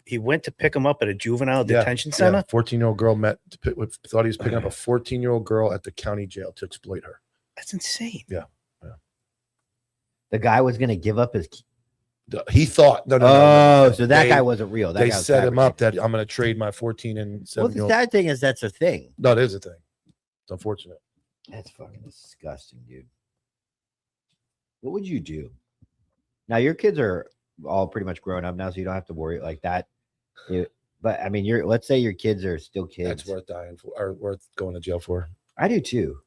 He went to pick him up at a juvenile Yeah, detention center. 14-year-old girl thought he was picking up a 14-year-old girl at the county jail to exploit her. That's insane. The guy was going to give up his. He thought no. Oh, so that They- guy wasn't real. That They guy was set him up fabricated. that I'm going to trade my 14 and Well, the 7-year-old. sad thing is that's a thing. No, it is a thing. It's unfortunate. That's fucking disgusting, dude. What would you do? Now your kids are all pretty much grown up now, so you don't have to worry like that. But I mean, let's say your kids are still kids. That's worth dying for, or worth going to jail for. I do too.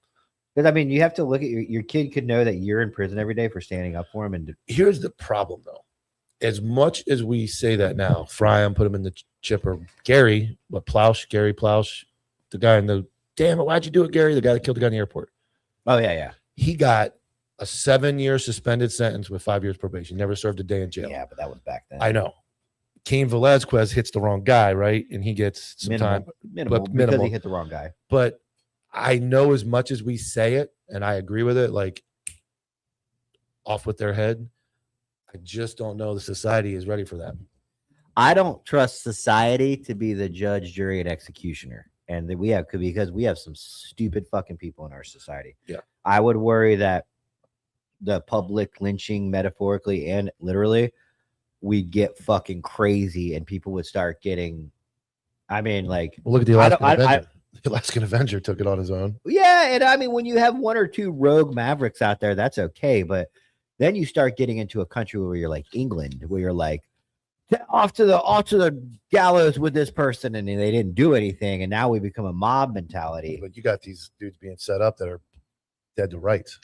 Because I mean, you have to look at your kid could know that you're in prison every day for standing up for him. And Here's the problem, though. As much as we say that now, fry him, put him in the chipper. Gary Plausch, the guy in the damn it, why'd you do it, Gary? The guy that killed the guy in the airport. oh yeah, He got a 7-year suspended sentence with 5 years probation. Never served a day in jail. yeah, but that was back then. I know. Cain Velasquez hits the wrong guy, right? And he gets some time. minimal but because minimal. he hit the wrong guy. But I know as much as we say it, and I agree with it, like off with their head. I just don't know the society is ready for that. I don't trust society to be the judge, jury, and executioner. And that we have because we have some stupid fucking people in our society. Yeah. I would worry that the public lynching, metaphorically and literally, we'd get fucking crazy and people would start getting. I mean, like, Well, look at the I Alaskan don't- I- Avenger. The Alaskan Avenger took it on his own. yeah, and I mean, when you have one or two rogue mavericks out there, that's okay. But then you start getting into a country where you're like England, where you're like off to the gallows with this person, and they didn't do anything, and now we become a mob mentality. But you got these dudes being set up that are dead to rights.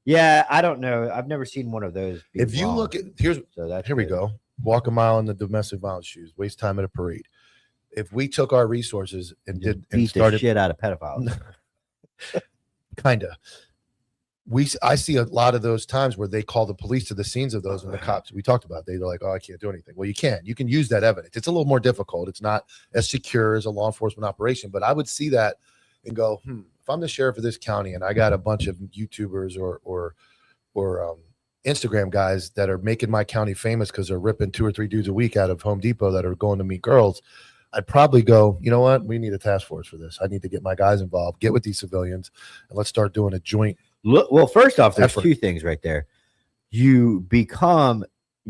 Yeah, I don't know. I've never seen one of those. be If you wrong. look at here that's we good. go. Walk a mile in the domestic violence shoes. Waste time at a parade. If we took our resources and Just did and beat the started shit out of pedophiles. kinda. I see a lot of those times where they call the police to the scenes of those and the cops. We talked about they're like, oh, I can't do anything. Well, you can. You can use that evidence. It's a little more difficult. It's not as secure as a law enforcement operation, but I would see that and go, if I'm the sheriff of this county and I got a bunch of YouTubers or Instagram guys that are making my county famous because they're ripping 2 or 3 dudes a week out of Home Depot that are going to meet girls, I'd probably go, you know what? We need a task force for this. I need to get my guys involved, get with these civilians, and let's start doing a joint. Look, well, first off, there's Effort. two things right there. You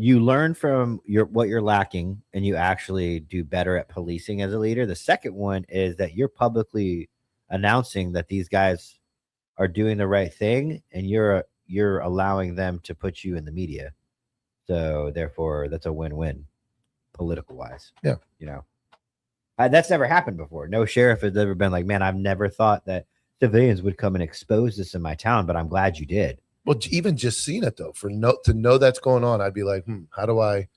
learn from what you're lacking, and you actually do better at policing as a leader. The second one is that you're publicly announcing that these guys are doing the right thing, and you're allowing them to put you in the media. So therefore, that's a win-win, political wise. Yeah. That's never happened before. No sheriff has ever been like, man, I've never thought that civilians would come and expose this in my town, but I'm glad you did. Well, even just seeing it though, to know that's going on, I'd be like, how do I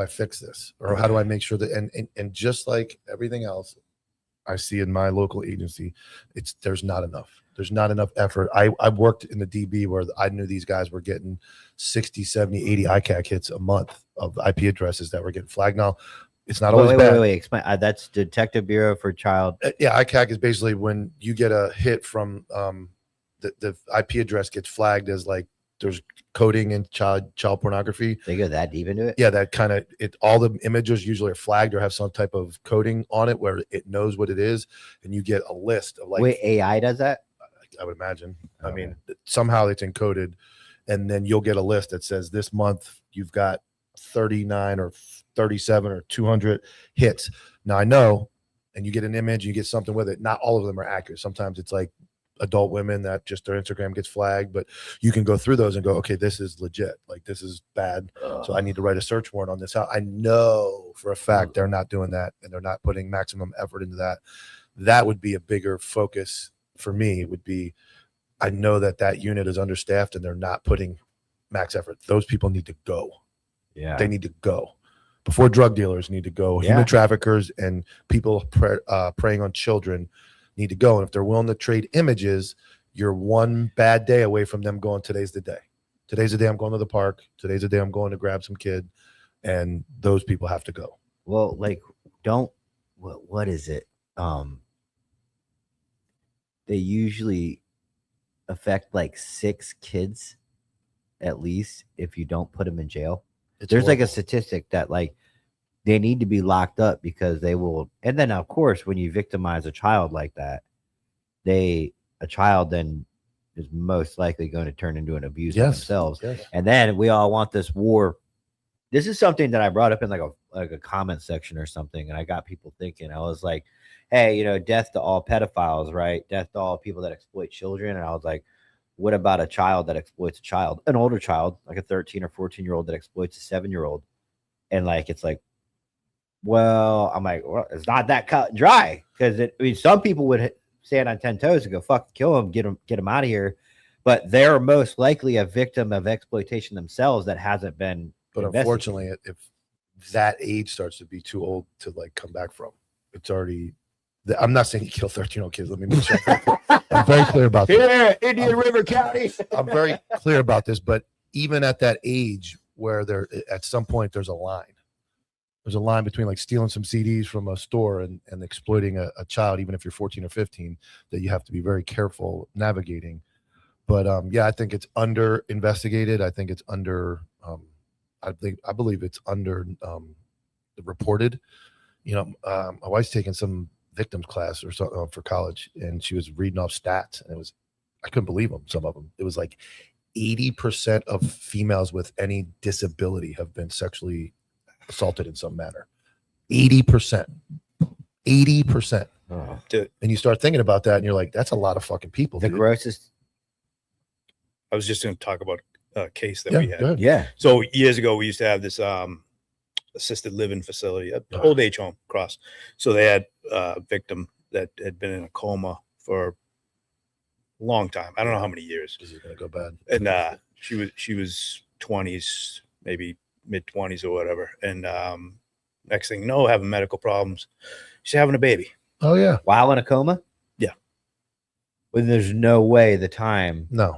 fix this, or how do I make sure that and just like everything else I see in my local agency, there's not enough effort. I worked in the DB where I knew these guys were getting 60, 70, 80 ICAC hits a month of IP addresses that were getting flagged. Now, it's not always bad. Wait. Explain. That's Detective Bureau for Child. Yeah, ICAC is basically when you get a hit from the IP address gets flagged as like there's coding in child pornography. They go that deep into it. Yeah, that kind of all the images usually are flagged or have some type of coding on it where it knows what it is, and you get a list of like. Wait, AI does that? I would imagine. Okay. I mean, somehow it's encoded, and then you'll get a list that says this month you've got 39 or 37 or 200 hits. Now I know, and you get an image, you get something with it. Not all of them are accurate. Sometimes it's like adult women that just their Instagram gets flagged, but you can go through those and go, okay, this is legit. Like this is bad. So I need to write a search warrant on this. I know for a fact they're not doing that, and they're not putting maximum effort into that. That would be a bigger focus for me. Would be, I know that unit is understaffed and they're not putting max effort. Those people need to go. Yeah. They need to go before drug dealers need to go. Yeah. Human traffickers and people preying on children need to go. And if they're willing to trade images, you're one bad day away from them going, today's the day. Today's the day I'm going to the park. Today's the day I'm going to grab some kid. And those people have to go. Well, like, what is it? They usually affect like 6 kids at least if you don't put them in jail. There's like a statistic that like they need to be locked up because they will. And then of course, when you victimize a child like that, a child then is most likely going to turn into an abuser themselves. Yes. And then we all want this war. This is something that I brought up in like a comment section or something, and I got people thinking. I was like, hey, death to all pedophiles, right? Death to all people that exploit children. And I was like, what about a child that exploits a child, an older child, like a 13 or 14-year-old that exploits a 7-year-old? And like, it's like, well, I'm like, well, it's not that cut and dry, because some people would stand on 10 toes and go, fuck, kill him, get him out of here. But they're most likely a victim of exploitation themselves that hasn't been. But unfortunately, if that age starts to be too old to like come back from, it's already. I'm not saying you kill 13-year-old kids. Let me make sure. I'm very clear about this. Here, Indian River County. I'm very clear about this. But even at that age where at some point there's a line, there's a line between like stealing some CDs from a store and exploiting a child, even if you're 14 or 15, that you have to be very careful navigating. But yeah, I think it's under investigated. I think it's under, I believe it's under reported. You know, my wife's taking some victims class or something for college, and she was reading off stats, and I couldn't believe them. Some of them, it was like 80% of females with any disability have been sexually assaulted in some manner. 80%. Oh. And you start thinking about that and you're like, that's a lot of fucking people. The dude. grossest. I was just going to talk about a case that Yeah, we go had. ahead. Yeah. So years ago, we used to have this assisted living facility, an old age home across. So they had a victim that had been in a coma for a long time. I don't know how many years. This is going to go bad. And she was 20s, maybe mid 20s or whatever. And next thing you know, having medical problems. She's having a baby. Oh, yeah. While in a coma? Yeah. When there's no way the time. No.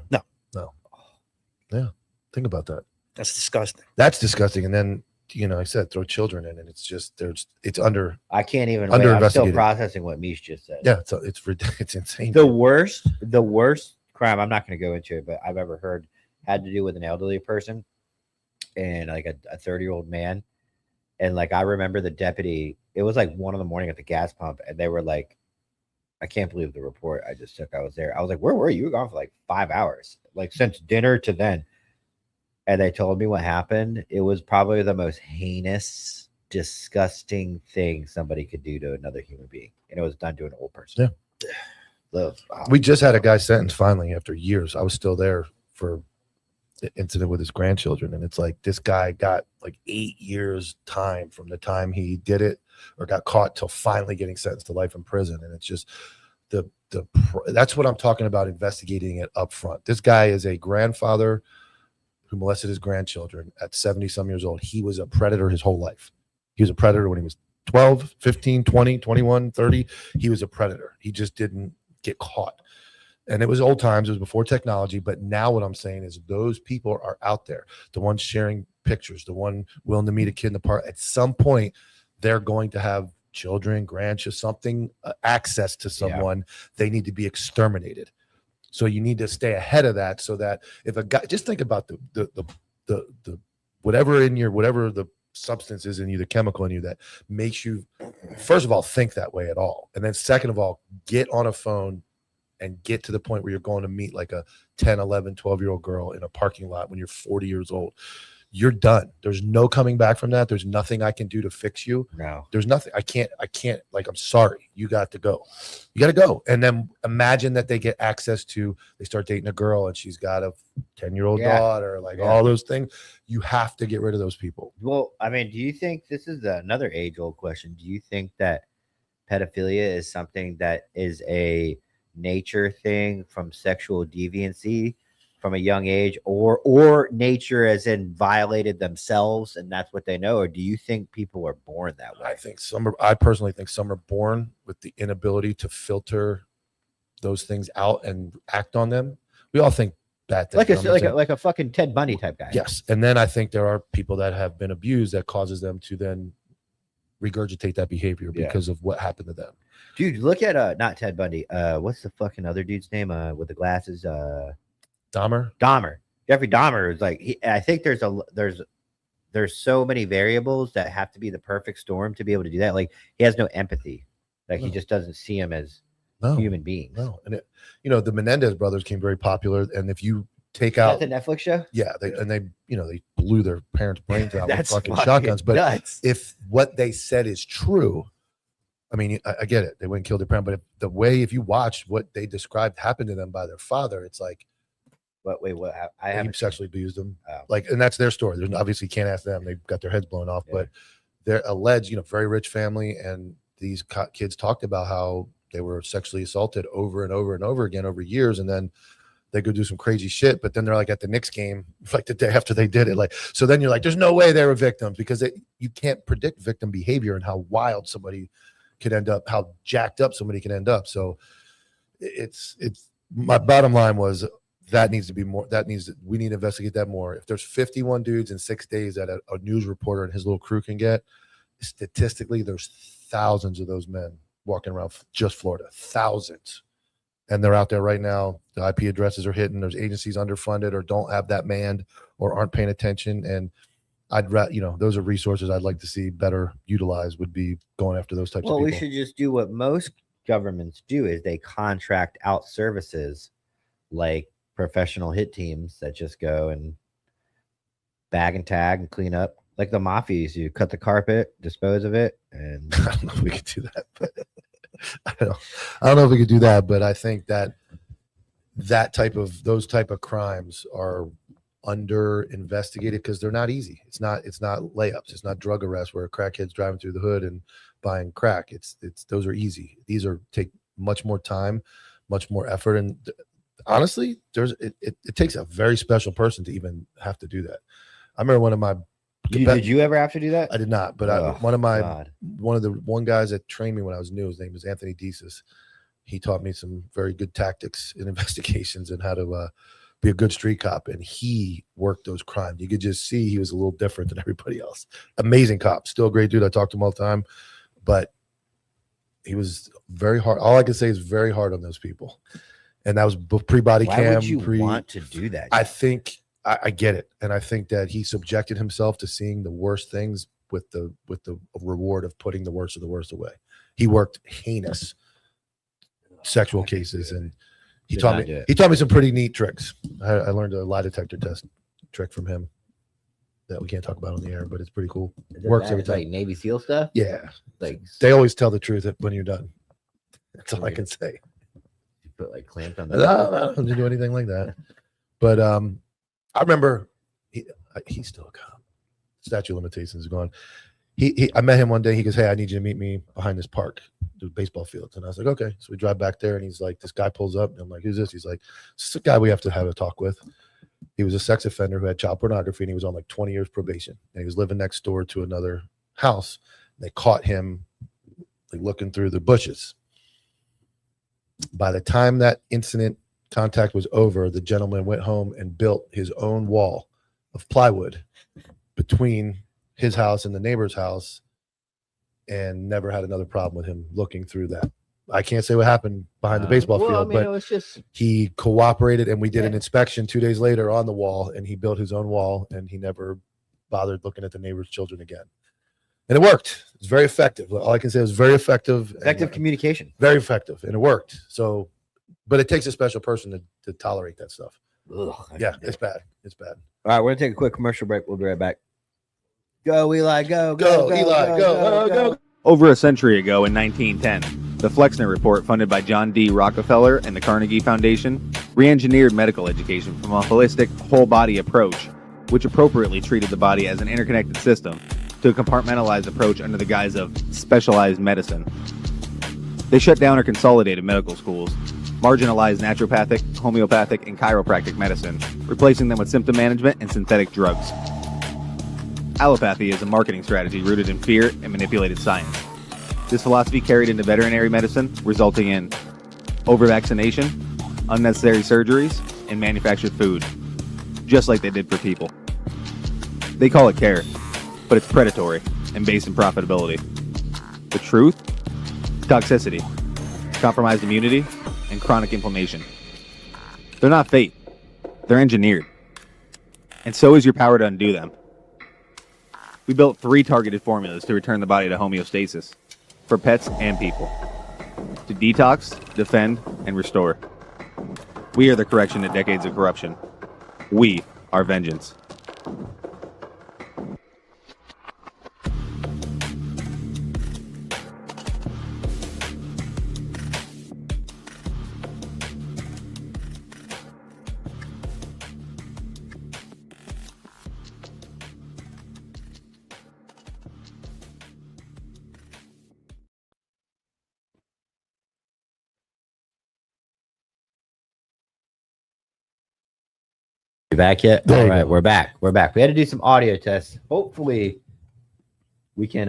Yeah. Think about that. That's disgusting. That's disgusting. And then, you know, I said throw children in, and it's just it's under. I can't even. Under Wait, I'm still investigated. processing what Mish just said. Yeah, it's insane. The worst crime, I'm not going to go into it, but I've ever heard had to do with an elderly person and like a 30-year-old man. And like, I remember the deputy, it was like 1 a.m. at the gas pump. And they were like, I can't believe the report I just took. I was there. I was like, where were you? You were gone for like 5 hours, like since dinner to then. And they told me what happened. It was probably the most heinous, disgusting thing somebody could do to another human being. And it was done to an old person. Yeah. We just had a guy sentenced finally after years. I was still there for the incident with his grandchildren. And it's like, this guy got like 8 years time from the time he did it or got caught till finally getting sentenced to life in prison. And it's just that's what I'm talking about, investigating it up front. This guy is a grandfather who molested his grandchildren at 70 some years old. He was a predator his whole life. He was a predator when he was 12, 15, 20, 21, 30. He was a predator. He just didn't get caught. And it was old times. It was before technology. But now what I'm saying is those people are out there. The ones sharing pictures, the one willing to meet a kid in the park. At some point, they're going to have children, grandchildren, something, access to someone. They need to be exterminated. So you need to stay ahead of that, so that if a guy, just think about the whatever in your, whatever the substance is in you, the chemical in you that makes you, first of all, think that way at all. And then second of all, get on a phone and get to the point where you're going to meet like a 10, 11, 12-year-old girl in a parking lot when you're 40 years old. You're done. There's no coming back from that. There's nothing I can do to fix you. No. There's nothing. I can't, like, I'm sorry. You got to go. You got to go. And then imagine that they get access to, they start dating a girl and she's got a 10-year-old daughter, like all those things. You have to get rid of those people. Well, I mean, do you think this is another age-old question? Do you think that pedophilia is something that is a nature thing from sexual deviancy from a young age, or nature as in violated themselves and that's what they know? Or do you think people are born that way? I personally think some are born with the inability to filter those things out and act on them. We all think bad things. Like a fucking Ted Bundy type guy. Yes. And then I think there are people that have been abused that causes them to then regurgitate that behavior because of what happened to them. Dude, look at not Ted Bundy. What's the fucking other dude's name? With the glasses? Dahmer. Jeffrey Dahmer is like, I think there's so many variables that have to be the perfect storm to be able to do that. Like, he has no empathy. Like, he just doesn't see him as human beings. No. And the Menendez brothers became very popular. And if you take out the Netflix show, they blew their parents' brains out with That's fucking fucking shotguns. But nuts. if what they said is true, I mean, I get it. They wouldn't kill their parent, but if you watch what they described happened to them by their father, it's like, what I he haven't sexually abused them. Oh. And that's their story. There's obviously can't ask them. They've got their heads blown off, but they're alleged, very rich family. And these kids talked about how they were sexually assaulted over and over and over again over years. And then they go do some crazy shit. But then they're like at the Knicks game, like the day after they did it. Like, so then you're like, there's no way they were victims, because you can't predict victim behavior and how wild somebody could end up, how jacked up somebody can end up. So it's my bottom line was, that needs to be more. We need to investigate that more. If there's 51 dudes in 6 days that a news reporter and his little crew can get, statistically, there's thousands of those men walking around just Florida, thousands. And they're out there right now. The IP addresses are hitting. There's agencies underfunded or don't have that manned or aren't paying attention. And those are resources I'd like to see better utilized, would be going after those types of Well, people. we should just do what most governments do is they contract out services like professional hit teams that just go and bag and tag and clean up like the mafias. You cut the carpet, dispose of it, and I don't know if we could do that, but I don't know if we could do that, but I think that those type of crimes are under investigated because they're not easy. It's not layups. It's not drug arrests where a crackhead's driving through the hood and buying crack. It's those are easy. These take much more time, much more effort, and honestly, it takes a very special person to even have to do that. I remember one of my did you ever have to do that? I did not, but Oh, one of God. the guys that trained me when I was new, his name was Anthony Desis. He taught me some very good tactics in investigations and how to be a good street cop. And he worked those crimes. You could just see he was a little different than everybody else. Amazing cop, still a great dude. I talk to him all the time, but he was very hard. All I can say is very hard on those people. And that was pre-body Why cam. would you want to do that? I think I get it, and I think that he subjected himself to seeing the worst things with the reward of putting the worst of the worst away. He worked heinous sexual cases, and he Did taught not do me it. he taught me some pretty neat tricks. I learned a lie detector test trick from him that we can't talk about on the air, but it's pretty cool. Is it Works bad? every It's time. like Navy SEAL stuff. Yeah, Like they always tell the truth when you're done. That's all I can say. you put like clamps on No, the. I don't do anything like that. But I remember he's still a cop. Statute of limitations is gone. I met him one day. He goes, "Hey, I need you to meet me behind this park, the baseball fields." And I was like, "Okay." So we drive back there, and he's like, "This guy pulls up." And I'm like, "Who's this?" He's like, "This is a guy we have to have a talk with." He was a sex offender who had child pornography, and he was on like 20 years probation. And he was living next door to another house. They caught him like looking through the bushes. By the time that incident contact was over, the gentleman went home and built his own wall of plywood between his house and the neighbor's house, and never had another problem with him looking through that. I can't say what happened behind the baseball field, it but was just he cooperated, and we did an Yeah. inspection 2 days later on the wall, and he built his own wall, and he never bothered looking at the neighbor's children again. And it worked. It's very effective. All I can say is very effective. effective communication. Very effective, and it worked. So, but it takes a special person to tolerate that stuff. Ugh, Yeah, it's bad. It's bad. All right, we're gonna take a quick commercial break. We'll be right back. Go, Eli, go, Go, Eli, go. Over a century ago in 1910, the Flexner Report, funded by John D. Rockefeller and the Carnegie Foundation, re-engineered medical education from a holistic, whole-body approach, which appropriately treated the body as an interconnected system, to a compartmentalized approach under the guise of specialized medicine. They shut down or consolidated medical schools, marginalized naturopathic, homeopathic, and chiropractic medicine, replacing them with symptom management and synthetic drugs. Allopathy is a marketing strategy rooted in fear and manipulated science. This philosophy carried into veterinary medicine, resulting in over-vaccination, unnecessary surgeries, and manufactured food, just like they did for people. They call it care, but it's predatory and based in profitability. The truth? Toxicity, compromised immunity, and chronic inflammation. They're not fate. They're engineered. And so is your power to undo them. We built 3 targeted formulas to return the body to homeostasis, for pets and people. To detox, defend, and restore. We are the correction to decades of corruption. We are vengeance. You back yet? There All you right, go. we're back. We're back. We had to do some audio tests. Hopefully, we can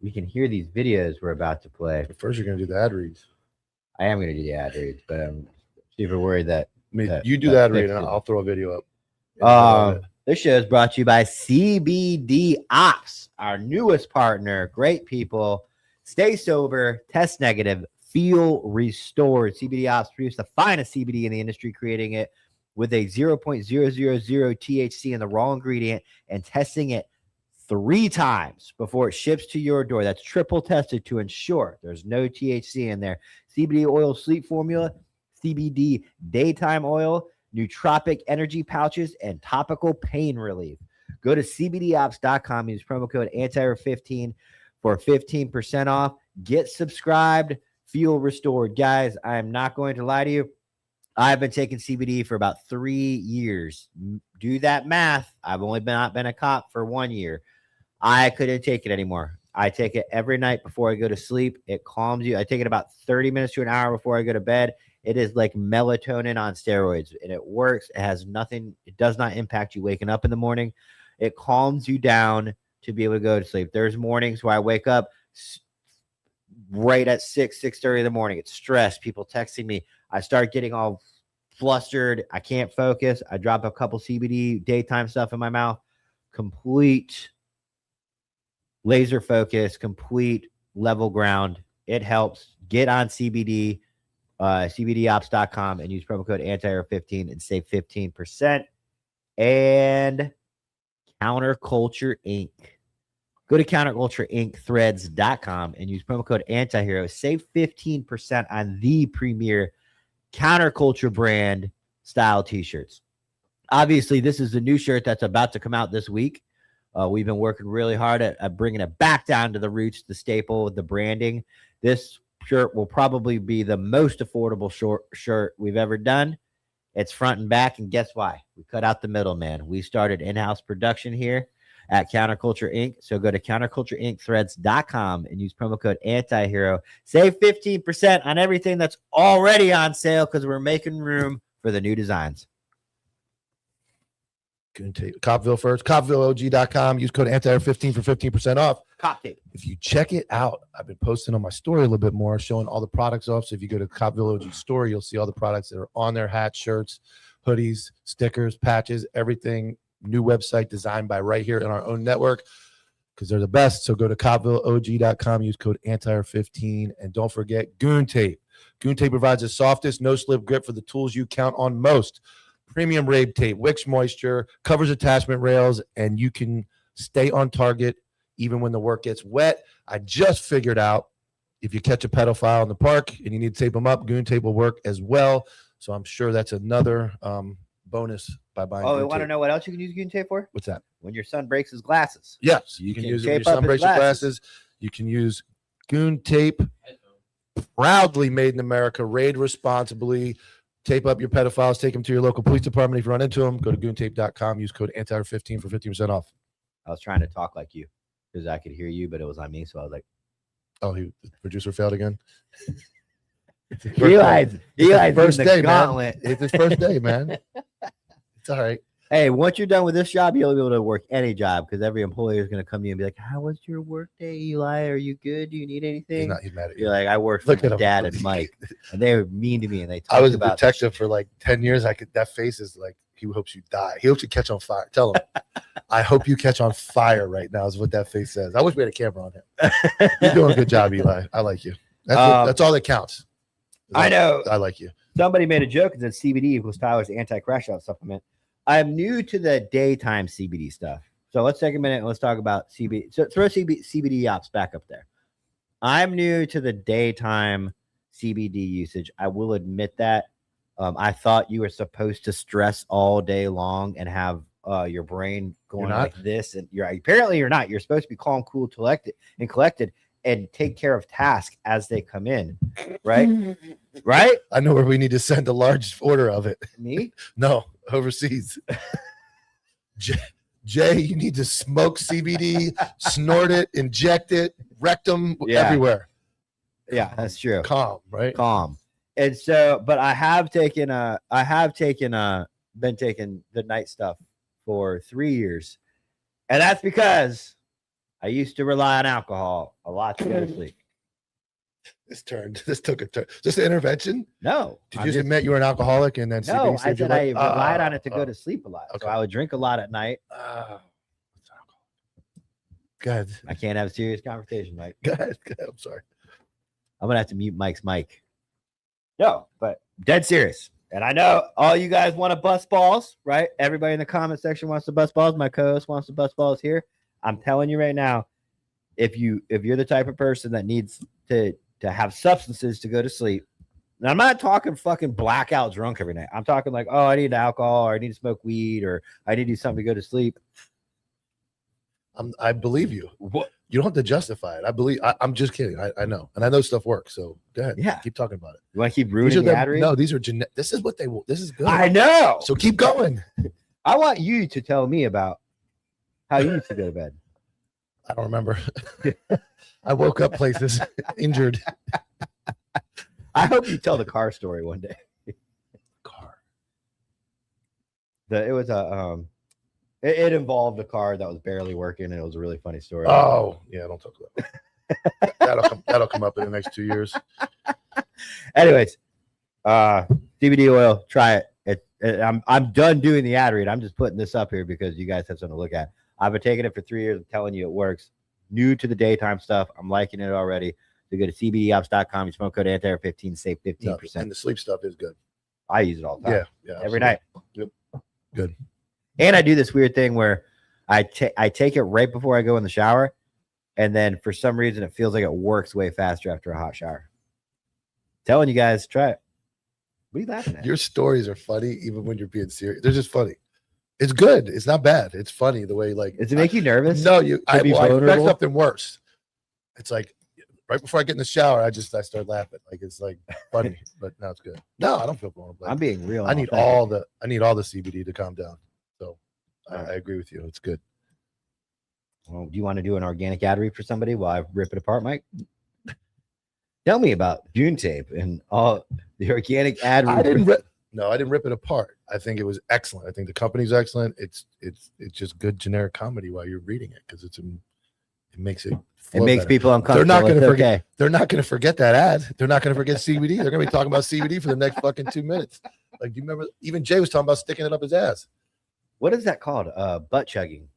hear these videos we're about to play. First, you're going to do the ad reads. I am going to do the ad reads, but I'm super worried that I mean, That- you do that that read, fixed and it. I'll throw a video up. This show is brought to you by CBD Ops, our newest partner. Great people. Stay sober, test negative, feel restored. CBD Ops produced the finest CBD in the industry, creating it with a 0.000 THC in the raw ingredient and testing it 3 times before it ships to your door. That's triple tested to ensure there's no THC in there. CBD oil sleep formula, CBD daytime oil, nootropic energy pouches, and topical pain relief. Go to cbdops.com, use promo code ANTIRE15 for 15% off. Get subscribed, feel restored. Guys, I am not going to lie to you. I've been taking CBD for about 3 years. Do that math. I've only not been a cop for 1 year. I couldn't take it anymore. I take it every night before I go to sleep. It calms you. I take it about 30 minutes to an hour before I go to bed. It is like melatonin on steroids, and it works. It has nothing. It does not impact you waking up in the morning. It calms you down to be able to go to sleep. There's mornings where I wake up right at 6:30 in the morning. It's stress. People texting me. I start getting all flustered. I can't focus. I drop a couple CBD daytime stuff in my mouth. Complete laser focus, complete level ground. It helps. Get on CBD. CBDops.com and use promo code ANTIRE15 and save 15%. And Counterculture Inc. Go to countercultureinc.threads.com and use promo code ANTIHERO. Save 15% on the premier counterculture brand style t-shirts. Obviously, this is the new shirt that's about to come out this week. We've been working really hard at bringing it back down to the roots, the staple, the branding. This shirt will probably be the most affordable shirt we've ever done. It's front and back, and guess why? We cut out the middleman. We started in-house production here at Counterculture Inc. So go to countercultureinc.threads.com and use promo code ANTIHERO. Save 15% on everything that's already on sale because we're making room for the new designs. Copville first, copvilleog.com. Use code ANTIHERO15 for 15% off. Cop tape. If you check it out, I've been posting on my story a little bit more, showing all the products off. So if you go to Copville OG story, you'll see all the products that are on their hats, shirts, hoodies, stickers, patches, everything. New website designed by right here in our own network because they're the best. So go to copvilleog.com, use code ANTIHERO15, and don't forget Goon Tape. Goon Tape provides the softest, no-slip grip for the tools you count on most. Premium rabe tape, wicks moisture, covers attachment rails, and you can stay on target even when the work gets wet. I just figured out if you catch a pedophile in the park and you need to tape them up, Goon Tape will work as well. So I'm sure that's another bonus by buying. Oh, we want to know what else you can use Goon Tape for? What's that? When your son breaks his glasses. Yes, you can use it when your tape up son his breaks your glasses. glasses. You can use Goon Tape, proudly made in America, raid responsibly. Tape up your pedophiles, take them to your local police department. If you run into them, go to goontape.com, use code ANTIHERO15 for 15% off. I was trying to talk like you because I could hear you, but it was on me. So I was like, Oh, the producer failed again. Eli's first doing day, the gauntlet. man. It's his first day, man. It's all right. Hey, once you're done with this job, you'll be able to work any job because every employer is going to come to you and be like, "How was your work day, Eli? Are you good? Do you need anything?" He's mad at you. You're like, "I work for Look at my him. dad and Mike, and they were mean to me, and they talked I was a about detective for like 10 years. That face is like, he hopes you die. He hopes you catch on fire. Tell him, I hope you catch on fire right now is what that face says. I wish we had a camera on him. You're doing a good job, Eli. I like you. That's all that counts. I know. I like you. Somebody made a joke and said CBD equals Tyler's anti-crash out supplement. I'm new to the daytime CBD stuff. So let's take a minute and let's talk about CBD. So throw CBD ops back up there. I'm new to the daytime CBD usage. I will admit that. I thought you were supposed to stress all day long and have your brain going like this. And apparently you're not. You're supposed to be calm, cool, collected and take care of tasks as they come in. Right? Right? I know where we need to send a large order of it. Me? No, overseas. Jay, you need to smoke CBD, snort it, inject it, rectum, everywhere. Yeah, that's true. Calm, right? Calm. And so, but I have been taking the night stuff for 3 years. And that's because I used to rely on alcohol a lot to go to sleep. This took a turn. Just an intervention? No. Did I'm you just just- admit you were an alcoholic and then No, CBD I saved your said I life? relied on it to go to sleep a lot. okay. So I would drink a lot at night. Go ahead. I can't have a serious conversation, Mike. Go ahead. I'm sorry. I'm gonna have to mute Mike's mic. No, but dead serious. And I know all you guys want to bust balls, right? Everybody in the comment section wants to bust balls. My co-host wants to bust balls here. I'm telling you right now, if you're the type of person that needs to have substances to go to sleep, and I'm not talking fucking blackout drunk every night. I'm talking like, oh, I need alcohol, or I need to smoke weed, or I need to do something to go to sleep. I believe you. What? You don't have to justify it. I'm just kidding. I know. And I know stuff works. So go ahead. Yeah. Keep talking about it. You want to keep These ruining are the the, ad read? no, these are this is what this is good. I know. So keep going. I want you to tell me about how you used to go to bed. I don't remember. I woke up places injured. I hope you tell the car story one day. Car. It was a it involved a car that was barely working, and it was a really funny story. Oh, yeah, don't talk about that. That'll come up in the next 2 years. Anyways, CBD oil, try it. I'm done doing the ad read. I'm just putting this up here because you guys have something to look at. I've been taking it for 3 years. I'm telling you, it works. New to the daytime stuff. I'm liking it already. So go to cbdops.com. You smoke code ANTAIR15, save 15%. And the sleep stuff is good. I use it all the time. Yeah. Every absolutely. night. Yep. Good. And I do this weird thing where I take it right before I go in the shower, and then for some reason it feels like it works way faster after a hot shower. Telling you guys, try it. What are you laughing at? Your stories are funny even when you're being serious. They're just funny. It's good. It's not bad. It's funny the way Does it make you nervous? No, I be expect vulnerable? something worse. It's like right before I get in the shower, I start laughing. Like it's like funny, but now it's good. No, I don't feel vulnerable. I'm being real. I need all the CBD to calm down. So All right. I agree with you. It's good. Well, do you want to do an organic ad read for somebody while I rip it apart, Mike? Tell me about June Tape and all the organic ad read. I didn't rip it apart. I think it was excellent. I think the company's excellent. It's just good generic comedy while you're reading it because it makes it. It flow makes better. people uncomfortable. They're not going It's to forget. okay. They're not going to forget that ad. They're not going to forget CBD. They're going to be talking about CBD for the next fucking 2 minutes. Like, do you remember? Even Jay was talking about sticking it up his ass. What is that called? Butt chugging.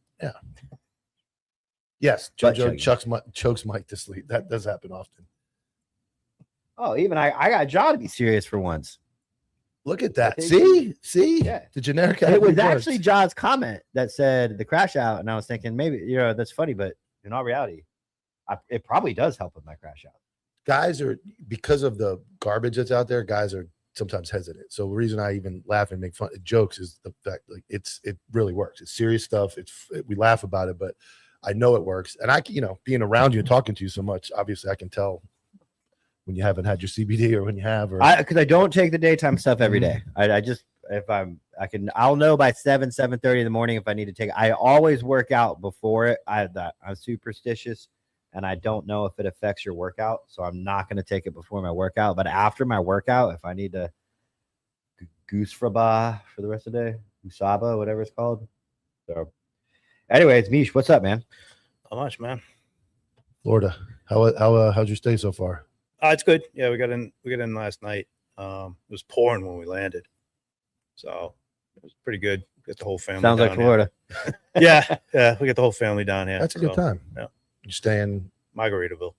Yes, Butt JoJo chokes Mike to sleep. That does happen often. Oh, even I got John to be serious for once. Look at that. I think- See, Yeah. the generic. And ad it was read works. actually John's comment that said the crash out, and I was thinking maybe that's funny, but in all reality, it probably does help with my crash out. Guys are, because of the garbage that's out there, guys are sometimes hesitant. So the reason I even laugh and make fun jokes is the fact like it really works. It's serious stuff. We laugh about it, but I know it works. And being around you and talking to you so much, obviously I can tell when you haven't had your CBD or when you have, or Because I don't take the daytime stuff every day. I just I'll know by 7:30 in the morning if I need to take it. I always work out before it. I'm superstitious, and I don't know if it affects your workout, so I'm not going to take it before my workout. But after my workout, if I need to goosefraba for the rest of the day, goosaba, whatever it's called. So, anyways, Mish, what's up, man? Not much, man. Florida. How's your stay so far? It's good. Yeah, we got in last night. It was pouring when we landed, so it was pretty good. Got the whole family. Sounds like down here. Florida. Yeah, we got the whole family down here. That's a good so, time. yeah. You staying? Margaritaville.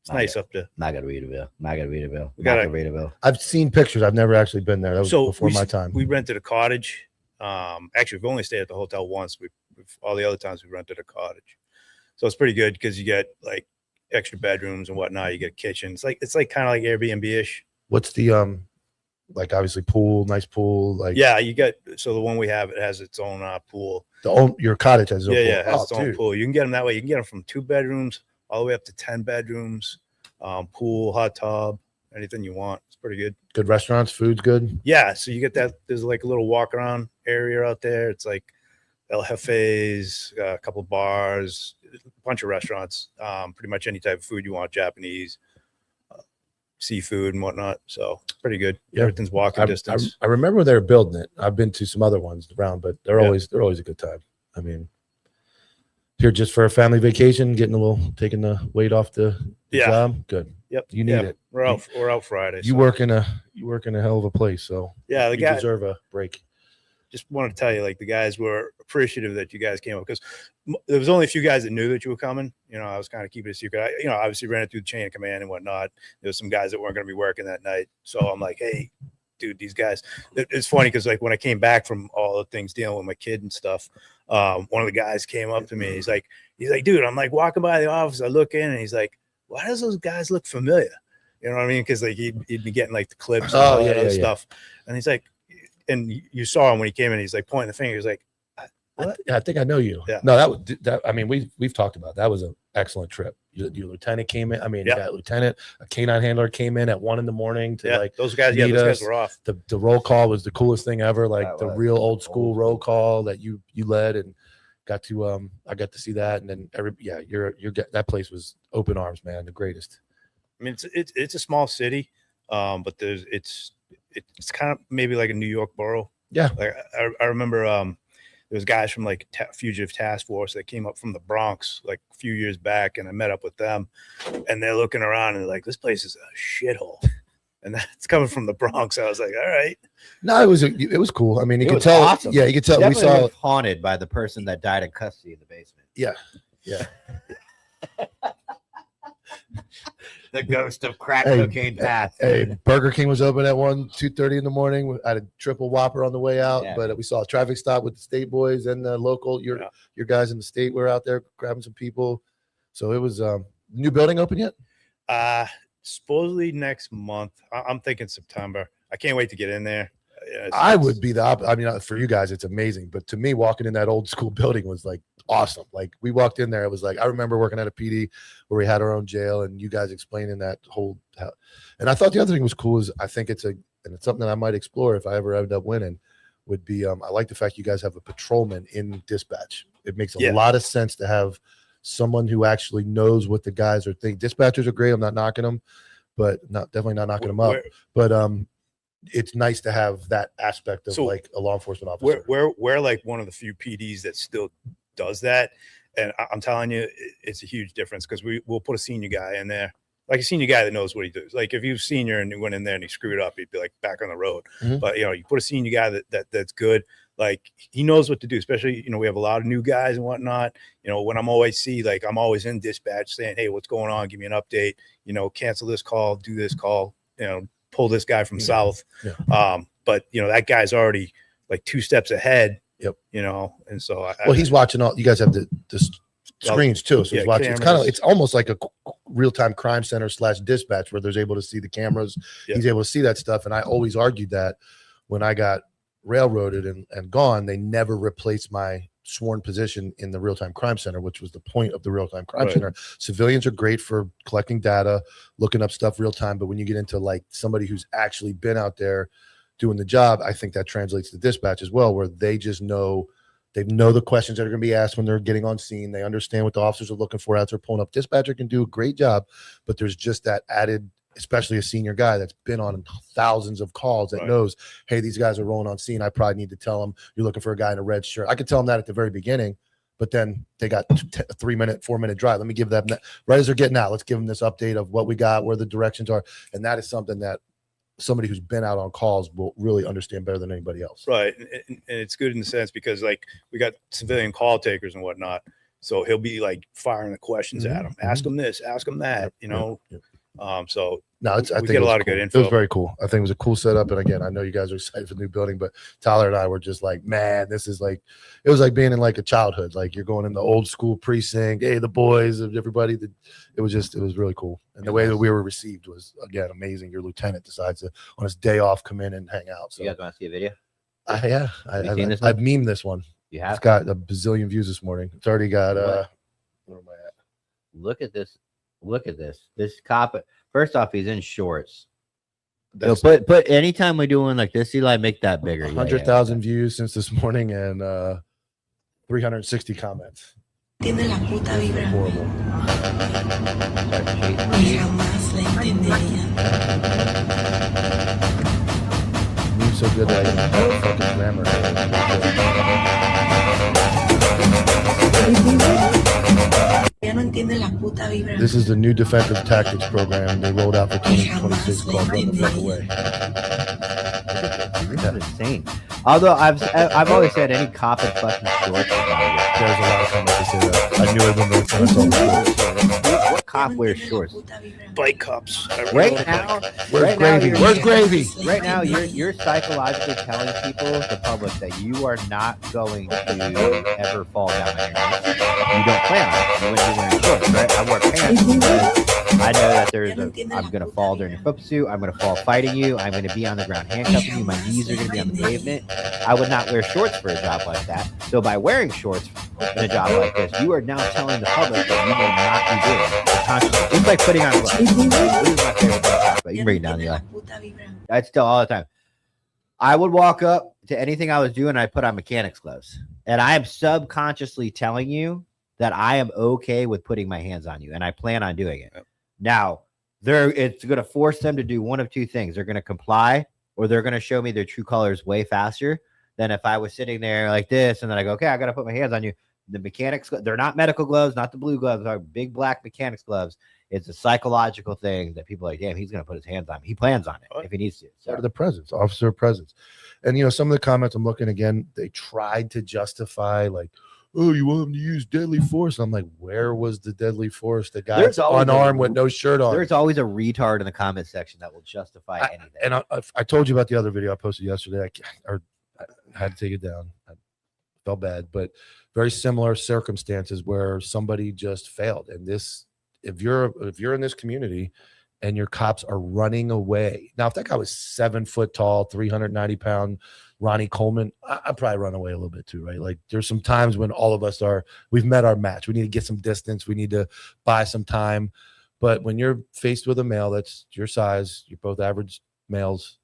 It's nice up there. Margaritaville. We gotta- Margaritaville. I've seen pictures. I've never actually been there. That was before my time. We rented a cottage. Actually, we've only stayed at the hotel once. We've all the other times we rented a cottage, so it's pretty good because you get like extra bedrooms and whatnot. You get a kitchen. It's like kind of like Airbnb ish. What's the like obviously pool, nice pool, like Yeah, you get so the one we have it has its own pool. your cottage has its own Yeah, pool. yeah, it has its Oh, own dude. pool. You can get them that way. You can get them from 2 bedrooms all the way up to 10 bedrooms. Pool, hot tub, anything you want. It's pretty good. Good restaurants, food's good. Yeah, so you get that. There's like a little walk around area out there. It's like El Jefe's, a couple of bars, a bunch of restaurants. Pretty much any type of food you want, Japanese, seafood and whatnot. So it's pretty good. Yeah. Everything's walking distance. I remember they were building it. I've been to some other ones around, but they're Yeah. always a good time. I mean, Here just for a family vacation, taking the weight off the Yeah. job. Good. Yep. You need Yeah, it. We're out Friday. You so- work in a hell of a place, so Yeah, the you guy deserve a break. just wanted to tell you, like the guys were appreciative that you guys came up because there was only a few guys that knew that you were coming. You know, I was kind of keeping it a secret. Obviously ran it through the chain of command and whatnot. There was some guys that weren't going to be working that night, so I'm like, hey, dude, these guys. It's funny because like when I came back from all the things dealing with my kid and stuff, one of the guys came up to me. He's like, dude, I'm like walking by the office. I look in and he's like, why does those guys look familiar? You know what I mean? Because like he'd be getting like the clips and all that other stuff, and he's like. And you saw him when he came in. He's like pointing the finger. He's like, "What?" I think I know you. Yeah. No, that was that. I mean, we've talked about that. Was an excellent trip. Your lieutenant came in. I mean, Yeah. that lieutenant, a canine handler came in at 1 a.m. to Yeah, like those guys. meet Yeah, those us. guys were off. The roll call was the coolest thing ever. Like That the was real old school old roll call that you led and got to I got to see that. And then that place was open arms, man. The greatest. I mean, it's a small city, but it's kind of maybe like a New York borough. Yeah. Like I remember there was guys from like fugitive task force that came up from the Bronx like a few years back, and I met up with them, and they're looking around and they're like, this place is a shithole. And that's coming from the Bronx. I was like, all right. No, it was cool. I mean, you It could was tell. awesome. Yeah, you could tell. Definitely We saw. was haunted by the person that died in custody in the basement. Yeah. The ghost of crack Hey, cocaine path. Hey, Burger King was open at 2:30 in the morning. I had a triple Whopper on the way out, Yeah. but we saw a traffic stop with the state boys and the local. Your guys in the state were out there grabbing some people. So it was new building open yet? Supposedly next month. I'm thinking September. I can't wait to get in there. I would be I mean, for you guys, it's amazing, but to me, walking in that old school building was like awesome. Like we walked in there, it was like I remember working at a PD where we had our own jail, and you guys explaining that whole. And I thought the other thing was cool is I think it's something that I might explore if I ever end up winning. Would be I like the fact you guys have a patrolman in dispatch. It makes a lot of sense to have someone who actually knows what the guys are thinking. Dispatchers are great. I'm not knocking them, but definitely not knocking them up. But it's nice to have that aspect of like a law enforcement officer. We're like one of the few PDs that still does that, and I'm telling you, it's a huge difference because we'll put a senior guy in there, like a senior guy that knows what he does. Like if he was senior and he went in there and he screwed up, he'd be like back on the road. Mhm. But you put a senior guy that's good. Like he knows what to do, especially, we have a lot of new guys and whatnot. When I'm always I'm always in dispatch saying, hey, what's going on? Give me an update, cancel this call, do this call, pull this guy from South. Yeah. But that guy's already like 2 steps ahead. Yep. And so He's watching all. You guys have the screens too, so he's watching. cameras. It's almost like a real-time crime center / dispatch where there's able to see the cameras. Yeah. He's able to see that stuff, and I always argued that when I got railroaded and gone, they never replaced my sworn position in the real-time crime center, which was the point of the real-time crime Right. center. Civilians are great for collecting data, looking up stuff real time, but when you get into like somebody who's actually been out there doing the job, I think that translates to dispatch as well, where they just know the questions that are going to be asked when they're getting on scene. They understand what the officers are looking for as they're pulling up. Dispatcher can do a great job, but there's just that added, especially a senior guy that's been on thousands of calls that Right. knows, hey, these guys are rolling on scene. I probably need to tell them you're looking for a guy in a red shirt. I could tell them that at the very beginning, but then they got a 4-minute drive. Let me give them that right as they're getting out. Let's give them this update of what we got, where the directions are. And that is something that somebody who's been out on calls will really understand better than anybody else. Right. And it's good in the sense because like we got civilian call takers and whatnot. So he'll be like firing the questions at them. Ask them this, ask them that, Yep. So No, I we think get it a was lot of cool. good It info. was very cool. I think it was a cool setup. And again, I know you guys are excited for the new building, but Tyler and I were just like, man, this is like, it was like being in like a childhood. Like you're going in the old school precinct. Hey, the boys and everybody. It was really cool. And the way that we were received was, again, amazing. Your lieutenant decides to, on his day off, come in and hang out. So You guys want to see a video? I've seen this one? memed this one. You It's have? got a bazillion views this morning. It's already got, What? where am I at? Look at this. Look at this. This cop. First off, he's in shorts. That's Put anytime we do one like this, Eli, make that bigger. Yeah, 100,000 views since this morning and 360 comments. Tiene la puta vibra Horrible. y jamás la entendería. Meme's so good that I can fucking grammar. puta vibra. This is the new defensive tactics program they rolled out for 2026 called Run the Fuck Away. This is insane. Although I've always said any cop in fucking shorts is not There's a lot of comments that say that. I knew it when I saw that. What cop wears shorts? Bike cups. Right now, Where's Gravy? Where's Gravy? Right now, you're psychologically telling people, the public, that you are not going to ever fall down on your knees. You don't plan on it. You wouldn't be wearing shorts, right? I wear pants because I know that I'm going to fall during a football suit. I'm going to fall fighting you. I'm going to be on the ground handcuffing you. My knees are going to be on the pavement. I would not wear shorts for a job like that. So by wearing shorts in a job like this, you are now telling the public that you will not be doing it consciously. It's like putting on gloves. This is my favorite thing, but you can bring it down, Eli. I still all the time. I would walk up to anything I was doing, I put on mechanics gloves. And I am subconsciously telling you that I am okay with putting my hands on you, and I plan on doing it. Yep. Now, it's going to force them to do one of two things. They're going to comply, or they're going to show me their true colors way faster than if I was sitting there like this, and then I go, okay, I got to put my hands on you. The mechanics, they're not medical gloves, not the blue gloves, they're big black mechanics gloves. It's a psychological thing that people are like, damn, he's going to put his hands on me. He plans on it if he needs to. Part of the presence, officer presence. And, some of the comments I'm looking again, they tried to justify like, oh, you want him to use deadly force. I'm like, where was the deadly force? The guy unarmed with no shirt on. There's always a retard in the comment section that will justify anything. And I told you about the other video I posted yesterday. I had to take it down. I felt bad, but very similar circumstances where somebody just failed. And this, if you're in this community and your cops are running away. Now, if that guy was 7 foot tall, 390-pound Ronnie Coleman, I'd probably run away a little bit too, right? Like there's some times when all of us we've met our match. We need to get some distance. We need to buy some time. But when you're faced with a male that's your size, you're both average males,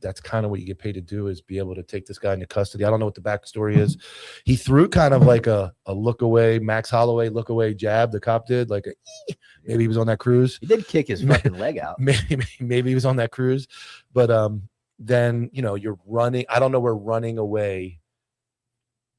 that's kind of what you get paid to do, is be able to take this guy into custody. I don't know what the backstory is. He threw kind of like a look away, Max Holloway look away jab. The cop did like maybe he was on that cruise. He did kick his fucking leg out. Maybe he was on that cruise, but then you're running. I don't know where running away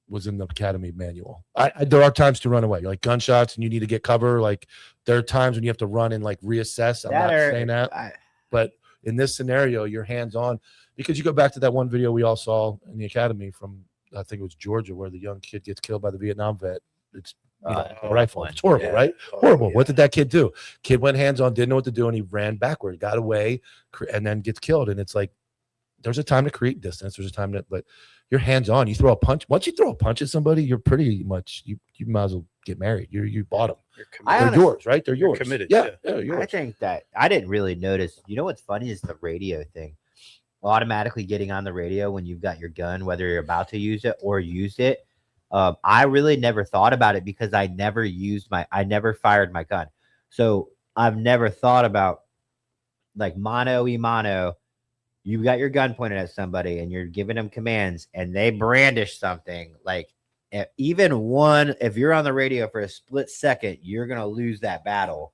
was in the academy manual. There are times to run away, like gunshots, and you need to get cover. Like there are times when you have to run and like reassess. I'm not saying that, but in this scenario, you're hands on, because you go back to that one video we all saw in the academy from, I think it was Georgia, where the young kid gets killed by the Vietnam vet. It's a rifle. It's horrible, right? Horrible. Yeah. What did that kid do? Kid went hands on, didn't know what to do, and he ran backward, got away, and then gets killed. And it's like, there's a time to create distance. There's a time but you're hands on. You throw a punch. Once you throw a punch at somebody, you're pretty much, you might as well get married. You bought them. They're yours, right? They're yours. Committed. Yeah, yours. I think that I didn't really notice. You know what's funny is the radio thing. Automatically getting on the radio when you've got your gun, whether you're about to use it or used it. I really never thought about it because I never fired my gun. So I've never thought about like mano y mano. You've got your gun pointed at somebody and you're giving them commands and they brandish something like, if you're on the radio for a split second, you're going to lose that battle.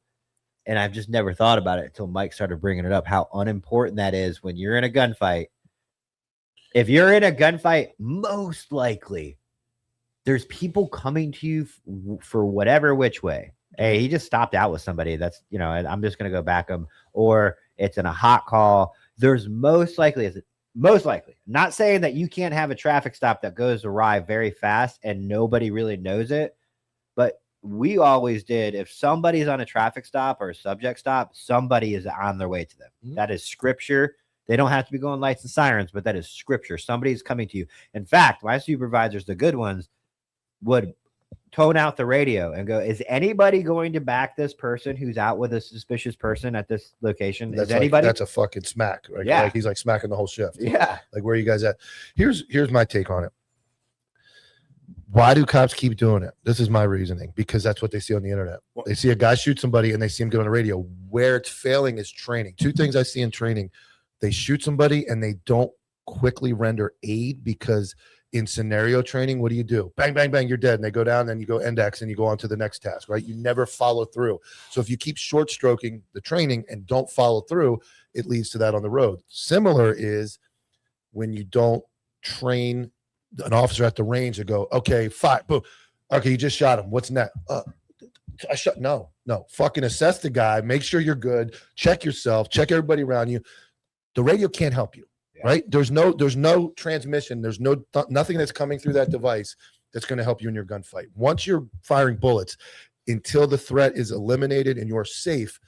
And I've just never thought about it until Mike started bringing it up, how unimportant that is when you're in a gunfight. If you're in a gunfight, most likely there's people coming to you for whatever which way. Hey, he just stopped out with somebody. That's, and I'm just going to go back him. Or it's in a hot call. There's most likely, not saying that you can't have a traffic stop that goes awry very fast and nobody really knows it, but we always did. If somebody's on a traffic stop or a subject stop, somebody is on their way to them. Mm-hmm. That is scripture. They don't have to be going lights and sirens, but that is scripture. Somebody's coming to you. In fact, my supervisors, the good ones, would tone out the radio and go, is anybody going to back this person who's out with a suspicious person at this location? Is anybody? That's a fucking smack, right? Yeah. Like he's like smacking the whole shift. Yeah. Like, where are you guys at? Here's my take on it. Why do cops keep doing it? This is my reasoning, because that's what they see on the internet. They see a guy shoot somebody and they see him get on the radio. Where it's failing is training. Two things I see in training: they shoot somebody and they don't quickly render aid, because in scenario training, what do? Bang, bang, bang, you're dead. And they go down, then you go index and you go on to the next task, right? You never follow through. So if you keep short stroking the training and don't follow through, it leads to that on the road. Similar is when you don't train an officer at the range to go, okay, fire, boom. Okay, you just shot him. What's next? No. No, fucking assess the guy, make sure you're good, check yourself, check everybody around you. The radio can't help you, right? There's no transmission, there's nothing that's coming through that device that's going to help you in your gunfight. Once you're firing bullets, until the threat is eliminated and you're safe,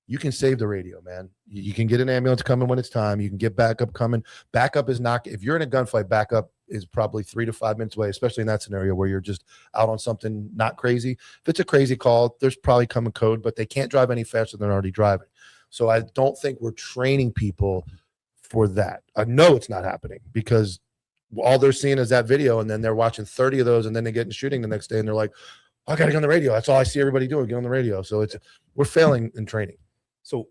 you can save the radio, man. You can get an ambulance coming when it's time. You can get backup coming. Backup is not, if you're in a gunfight, backup is probably 3 to 5 minutes away, especially in that scenario where you're just out on something not crazy. If it's a crazy call, there's probably coming code, but they can't drive any faster than they're already driving. So I don't think we're training people for that. I know it's not happening because all they're seeing is that video, and then they're watching 30 of those, and then they get in shooting the next day, and they're like, I got to get on the radio. That's all I see everybody doing, get on the radio. So we're failing in training. So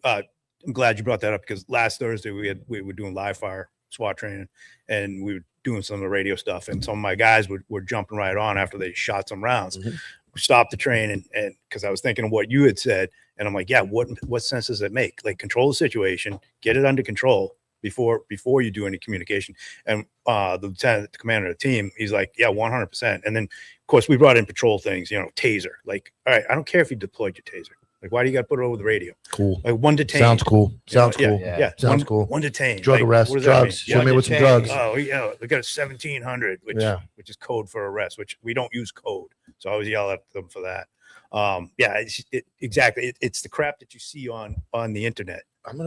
I'm glad you brought that up because last Thursday we were doing live fire SWAT training, and we were doing some of the radio stuff, and some of my guys were jumping right on after they shot some rounds. Mm-hmm. We stopped the training, and because I was thinking of what you had said, and I'm like, yeah, what sense does it make? Like, control the situation, get it under control before you do any communication. And the lieutenant, the commander of the team, he's like, yeah, 100%. And then of course we brought in patrol things, taser. Like, all right, I don't care if you deployed your taser. Like, why do you got to put it over the radio? Cool. Like, one detained. Sounds cool. Sounds cool. Yeah. Sounds cool. One detained. Drug Like, arrest, what does that drugs. mean? Show me with some drugs. Oh, yeah. They got a 1700, which is code for arrest, which we don't use code. So I always yell at them for that. Exactly. It's the crap that you see on the internet. I'm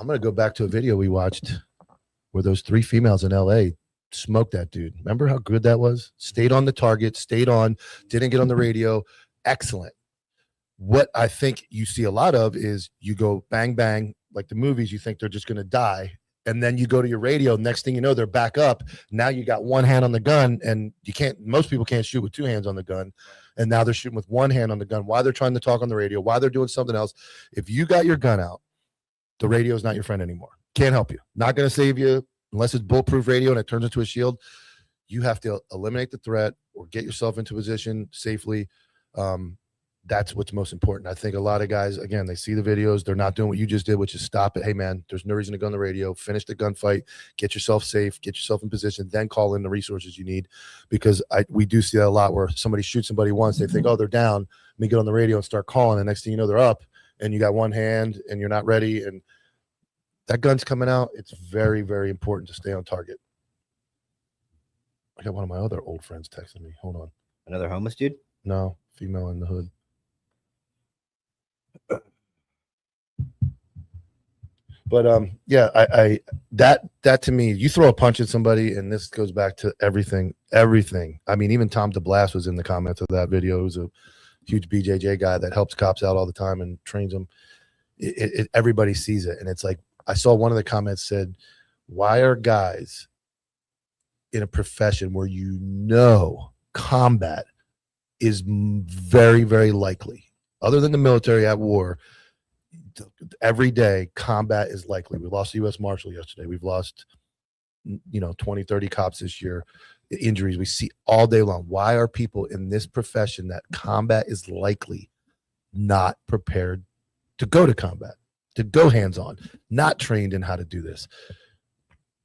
gonna go back to a video we watched where those 3 females in LA smoked that dude. Remember how good that was? Stayed on the target, didn't get on the radio. Excellent. What I think you see a lot of is you go bang, bang, like the movies, you think they're just going to die. And then you go to your radio. Next thing you know, they're back up. Now you got one hand on the gun, and most people can't shoot with 2 hands on the gun. And now they're shooting with 1 hand on the gun while they're trying to talk on the radio, while they're doing something else. If you got your gun out, the radio is not your friend anymore. Can't help you. Not going to save you unless it's bulletproof radio and it turns into a shield. You have to eliminate the threat or get yourself into position safely. That's what's most important. I think a lot of guys, again, they see the videos. They're not doing what you just did, which is stop it. Hey, man, there's no reason to go on the radio. Finish the gunfight. Get yourself safe. Get yourself in position. Then call in the resources you need. Because we do see that a lot where somebody shoots somebody once. They think, oh, they're down. Let me get on the radio and start calling. And next thing you know, they're up. And you got 1 hand and you're not ready. And that gun's coming out. It's very, very important to stay on target. I got one of my other old friends texting me. Hold on. Another homeless dude? No, female in the hood. But yeah, I that to me, you throw a punch at somebody, and this goes back to everything. I mean, even Tom DeBlas was in the comments of that video. Who's a huge BJJ guy that helps cops out all the time and trains them. Everybody sees it, and it's like I saw one of the comments said, "Why are guys in a profession where combat is very, very likely, other than the military at war?" Every day combat is likely. We lost the U.S. Marshal yesterday. We've lost 20, 30 cops this year. Injuries we see all day long. Why are people in this profession that combat is likely not prepared to go to combat, to go hands-on, not trained in how to do this?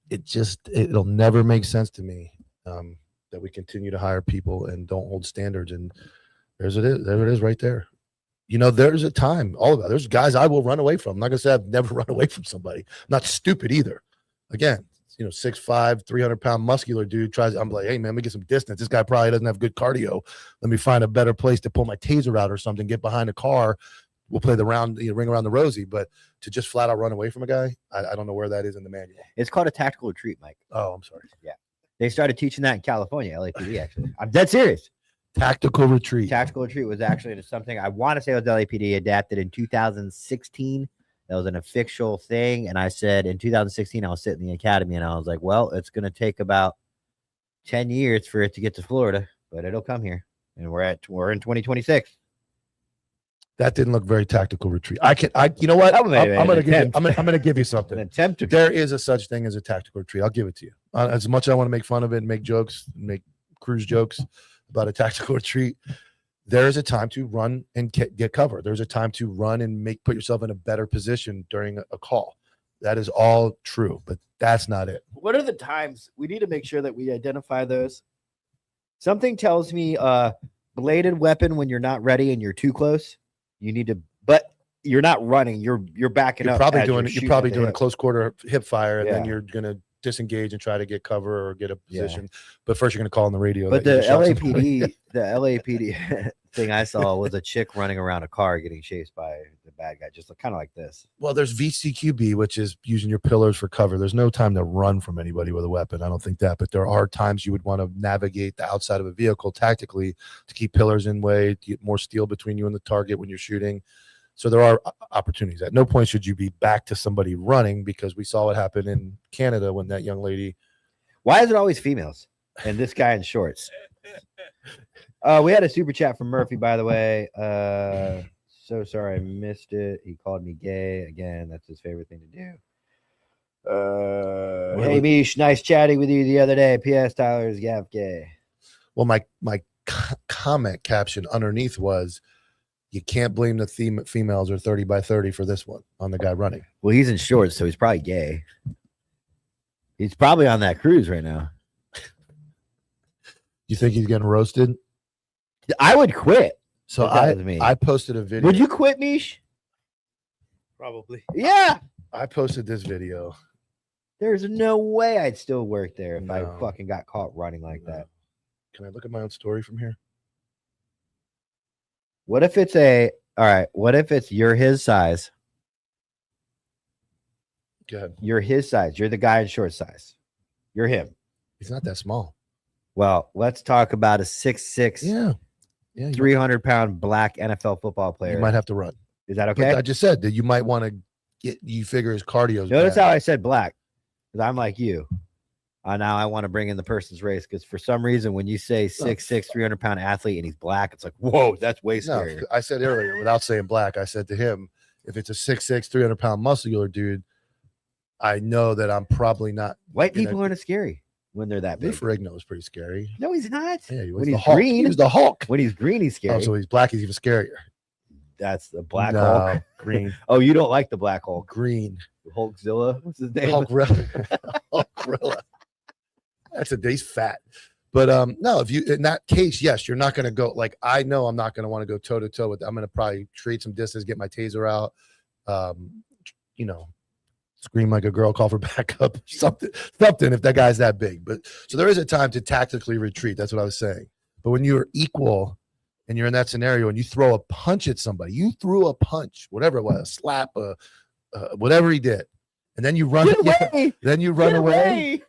It'll never make sense to me that we continue to hire people and don't hold standards. And there it is right there. There's a time, there's guys I will run away from. I'm not going to say I've never run away from somebody. I'm not stupid either. Again, 6'5", 300-pound muscular dude I'm like, hey, man, let me get some distance. This guy probably doesn't have good cardio. Let me find a better place to pull my taser out or something, get behind a car. We'll play the round, ring around the rosy. But to just flat out run away from a guy, I don't know where that is in the manual. It's called a tactical retreat, Mike. Oh, I'm sorry. Yeah. They started teaching that in California, LAPD, actually. I'm dead serious. Tactical retreat. Tactical retreat was actually something I want to say was LAPD adapted in 2016. That was an official thing. And I said in 2016, I was sitting in the academy and I was like, well, it's going to take about 10 years for it to get to Florida, but it'll come here. And we're in 2026. That didn't look very tactical retreat. You know what? I'm going to give you something. An attempt to. There is a such thing as a tactical retreat. I'll give it to you. As much as I want to make fun of it and make jokes, make cruise jokes about a tactical retreat, there is a time to run and get cover. There's a time to run and put yourself in a better position during a call. That is all true, but that's not it. What are the times? We need to make sure that we identify those. Something tells me bladed weapon when you're not ready and you're too close. You need to, but you're not running. You're backing You're up. probably as doing shooting you're probably at the doing a hip. close quarter hip fire, and then Yeah. you're gonna disengage and try to get cover or get a Yeah. position. But first, you're gonna call on the radio. But that you the just shot somebody. LAPD, the LAPD thing I saw was a chick running around a car getting chased by the bad guy, just kind of like this. Well, there's VCQB, which is using your pillars for cover. There's no time to run from anybody with a weapon. I don't think that, but there are times you would want to navigate the outside of a vehicle tactically to keep pillars in way, to get more steel between you and the target when you're shooting. So there are opportunities. At no point should you be back to somebody running, because we saw what happened in Canada when that young lady. Why is it always females and this guy in shorts? We had a super chat from Murphy, by the way. So sorry I missed it. He called me gay again. That's his favorite thing to do. Hey Mish, nice chatting with you the other day. P.S. Tyler's Gav gay. Well, my comment caption underneath was, you can't blame the females or 30 by 30 for this one on the guy running. Well, he's in shorts, so he's probably gay. He's probably on that cruise right now. You think he's getting roasted? I would quit. So if that was me. I posted a video. Would you quit, Mish? Probably. Yeah. I posted this video. There's no way I'd still work there if I No. fucking got caught running like No. that. Can I look at my own story from here? What if it's what if it's you're his size? Go ahead. You're his size. You're the guy in short size. You're him. He's not that small. Well, let's talk about a 6'6", Yeah. Yeah. 300-pound black NFL football player. You might have to run. Is that But okay? I just said that you might want to get, you figure his cardio. Notice how I said black, because I'm like you. Now I want to bring in the person's race, because for some reason when you say 6'6", 300-pound athlete and he's black, it's like, whoa, that's way No, scarier. I said earlier, without saying black, I said to him, if it's a 6'6", 300-pound muscular dude, I know that I'm probably not. White gonna- people aren't as scary when they're that Lou big. Ferrigno was pretty scary. No, he's not. Yeah, he was When the he's Hulk. green, He was the Hulk. when he's green, he's scary. Oh, so he's black. He's even scarier. That's the Black No, Hulk. green, Oh, you don't like the Black Hulk? green. Hulkzilla? What's his name? Hulkrilla. Hulkrilla. He's fat. But no, if you in that case, yes, you're not going to go. Like, I know I'm not going to want to go toe to toe with. I'm going to probably create some distance, get my taser out, scream like a girl, call for backup, something. If that guy's that big. But so there is a time to tactically retreat. That's what I was saying. But when you're equal and you're in that scenario and you throw a punch at somebody, you threw a punch, whatever it was, a slap, whatever he did, and then you run. Get away! Then you run Get away.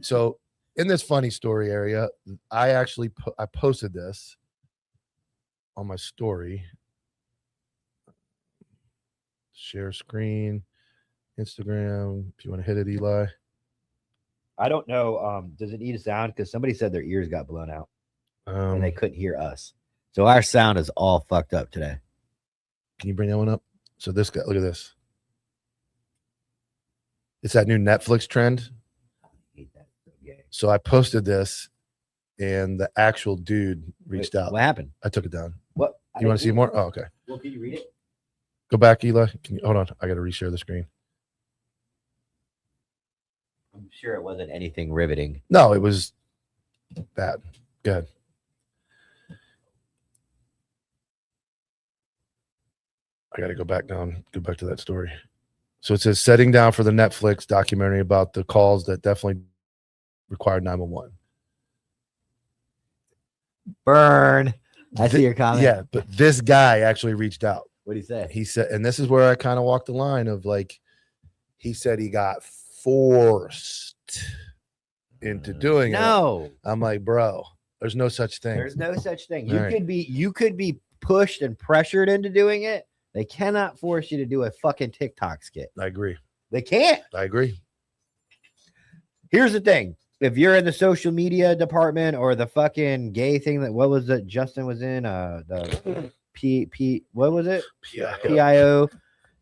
So in this funny story area, I actually I posted this on my story. Share screen, Instagram. If you want to hit it, Eli. I don't know. Does it need a sound? Because somebody said their ears got blown out and they couldn't hear us. So our sound is all fucked up today. Can you bring that one up? So this guy, look at this. It's that new Netflix trend. I hate that. So gay. So I posted this, and the actual dude reached Wait, out. What happened? I took it down. What? You want to see more? Oh, okay. Well, can you read it? Go back, Eli. Can you hold on? I got to reshare the screen. I'm sure it wasn't anything riveting. No, it was bad. Go ahead. I got to go back to that story. So it says setting down for the Netflix documentary about the calls that definitely required 911. Burn. I see your comment. Yeah, but this guy actually reached out. What did he say? He said, and this is where I kind of walked the line of like, he said he got forced into doing it. No. I'm like, bro, there's no such thing. There's no such thing. All right. You could be pushed and pressured into doing it. They cannot force you to do a fucking TikTok skit. I agree. They can't. I agree. Here's the thing. If you're in the social media department or the fucking gay thing that what was it Justin was in the P what was it? PIO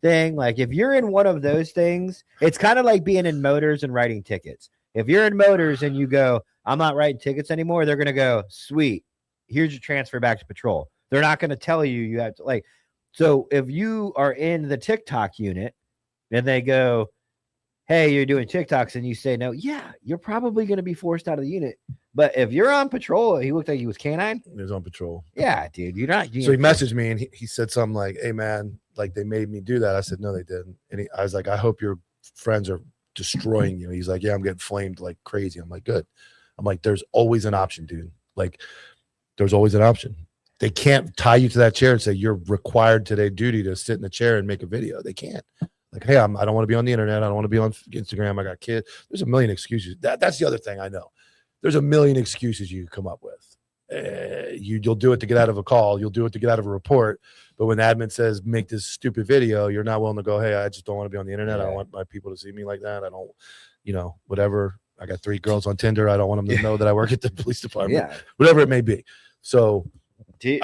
thing. Like if you're in one of those things, it's kind of like being in motors and writing tickets. If you're in motors and you go, I'm not writing tickets anymore, they're gonna go, sweet, here's your transfer back to patrol. They're not gonna tell you have to like. So if you are in the TikTok unit and they go, hey, you're doing TikToks and you say no, yeah, you're probably going to be forced out of the unit. But if you're on patrol, he looked like he was canine. He was on patrol. Yeah, dude, you're not. So he messaged me and he said something like, "Hey man, like they made me do that." I said, "No, they didn't." And I was like, "I hope your friends are destroying you." He's like, "Yeah, I'm getting flamed like crazy." I'm like, "Good." I'm like, "There's always an option, dude. Like, there's always an option. They can't tie you to that chair and say you're required today duty to sit in the chair and make a video. They can't. Like, hey, I don't want to be on the internet. I don't want to be on Instagram. I got kids. There's a million excuses. That's the other thing I know. There's a million excuses you can come up with. You'll do it to get out of a call. You'll do it to get out of a report. But when the admin says make this stupid video, you're not willing to go, hey, I just don't want to be on the internet. I don't want my people to see me like that. I don't, whatever. I got 3 girls on Tinder. I don't want them to know that I work at the police department. Yeah, Whatever it may be. So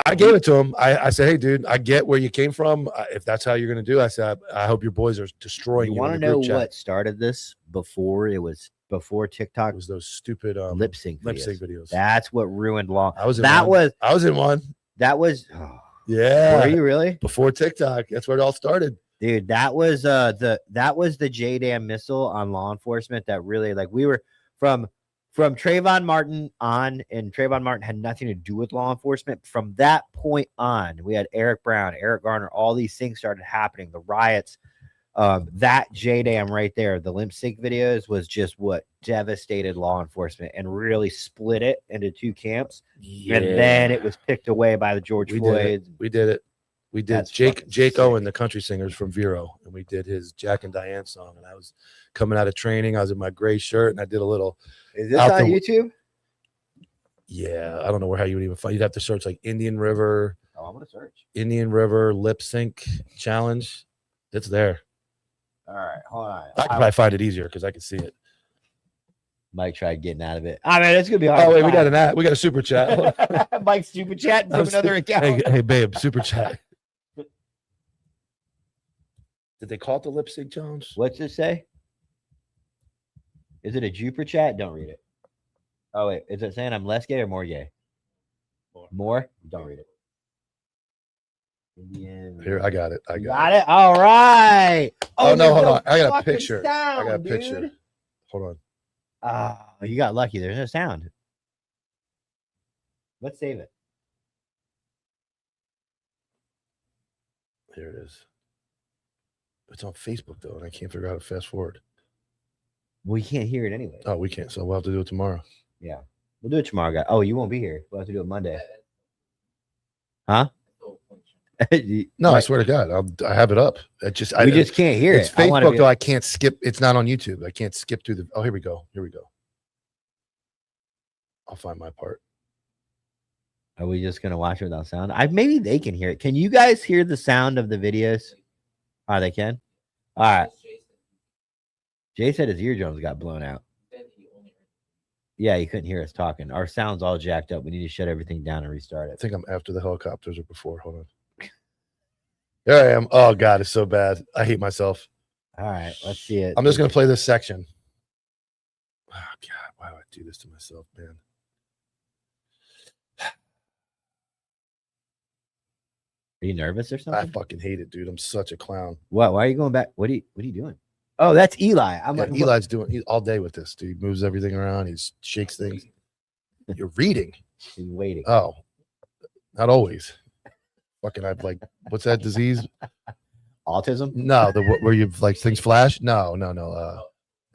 I gave it to him. I said, hey, dude, I get where you came from. If that's how you're going to do it, I said, I hope your boys are destroying you. Want to know what started this before TikTok? It was those stupid lip sync videos. That's what ruined law. I was in that one. was I was in one. that was. Oh, Yeah. were you really? Before TikTok. That's where it all started. Dude, that was the JDAM missile on law enforcement that really, like, we were from Trayvon Martin on, and Trayvon Martin had nothing to do with law enforcement. From that point on, we had Eric Brown, Eric Garner, all these things started happening, the riots. That JDAM right there, the limp sync videos, was just what devastated law enforcement and really split it into 2 camps. Yeah. And then it was picked away by the George Floyd. We did it. We did. That's Jake fucking sick. Owen, the country singers from Vero, and we did his Jack and Diane song. And I was coming out of training. I was in my gray shirt, and I did a little. Is this Out on the- YouTube? Yeah, I don't know how you would even find. You'd have to search like Indian River Oh, I'm gonna search. lip sync challenge. It's there. All right, hold on. I could probably find it easier because I can see it. Mike tried getting out of it. I mean, it's gonna be hard. Oh to wait, we got find. an ad. We got a super chat. Mike's super chat from another account. Hey, babe, super chat. Did they call it the lip sync challenge? What's it say? Is it a Jupiter chat? Don't read it. Oh wait, is it saying I'm less gay or more gay? More? Don't read it. Indian. Here, I got it. I You got got it. All right. Oh, no, there's hold no on. I got a fucking picture. sound, I got a picture. dude. Hold on. Oh, you got lucky. There's no sound. Let's save it. Here it is. It's on Facebook though, and I can't figure out how to fast forward. We can't hear it anyway. Oh, we can't. So we'll have to do it tomorrow. Yeah. We'll do it tomorrow, guys. Oh, you won't be here. We'll have to do it Monday. Huh? No, I swear to God, I have it up. I just can't hear it's it. I wanna Facebook be- though. I can't skip. It's not on YouTube. I can't skip through the. Oh, here we go. Here we go. I'll find my part. Are we just gonna watch it without sound? Maybe they can hear it. Can you guys hear the sound of the videos? Oh, they can. All right. Jay said his eardrums got blown out. Yeah, he couldn't hear us talking. Our sound's all jacked up. We need to shut everything down and restart I it. think I'm after the helicopters or before. Hold on. There I am. Oh God, it's so bad. I hate myself. All right, let's see it. I'm just gonna play this section. Oh God, why do I do this to myself, man? Are you nervous or I something? fucking hate it, dude. I'm such a clown. What? Why are you going back? What are you doing? Oh, that's Eli. I'm Yeah, like, Eli's doing he's all day with this, dude. He moves everything around. He shakes things. You're reading. he's waiting. Oh, not always. Fucking, I've like, what's that disease? Autism? No, where you like things flash. No.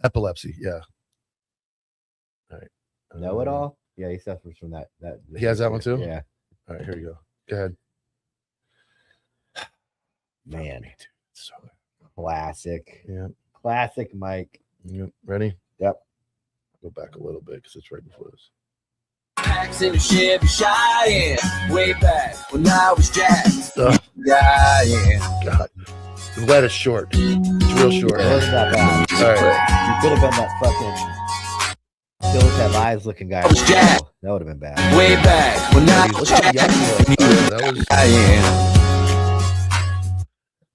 Epilepsy. Yeah. All right. Know it all? Yeah, he suffers from that. He has that one too? Yeah. All right, here we go. Go ahead. Man, So, classic. yeah. Classic Mike. You ready? Yep. Go back a little bit because it's right before this. Packs in the Chevy Cheyenne, way back when I was jacked. Ugh. Yeah, yeah. God, the lead is short. It's real short. It wasn't that bad. All right. You could have been that fucking still with that eyes looking guy. was jacked. That would have been bad. Way back when I Look was how young jacked. he was. That was Yeah.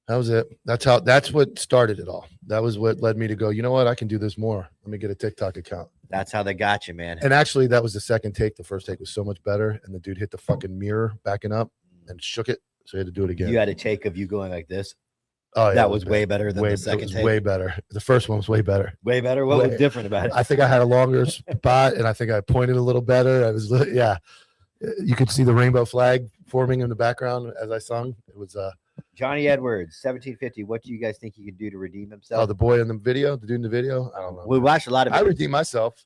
that was it. That's what started it all. That was what led me to go, you know what? I can do this more. Let me get a TikTok account. That's how they got you, man. And actually, that was the second take. The first take was so much better. And the dude hit the fucking mirror backing up and shook it. So he had to do it again. You had a take of you going like this. Oh, yeah, that it was bad. way better than Way, the second it was take? way better. The first one was way better. Way better. What way- was different about it? I think I had a longer spot, and I think I pointed a little better. I was, yeah. You could see the rainbow flag forming in the background as I sung. It was Johnny Edwards, 1750. What do you guys think he could do to redeem himself? the boy in the video, the dude in the video. I don't know. We watched a lot of I it. redeemed myself.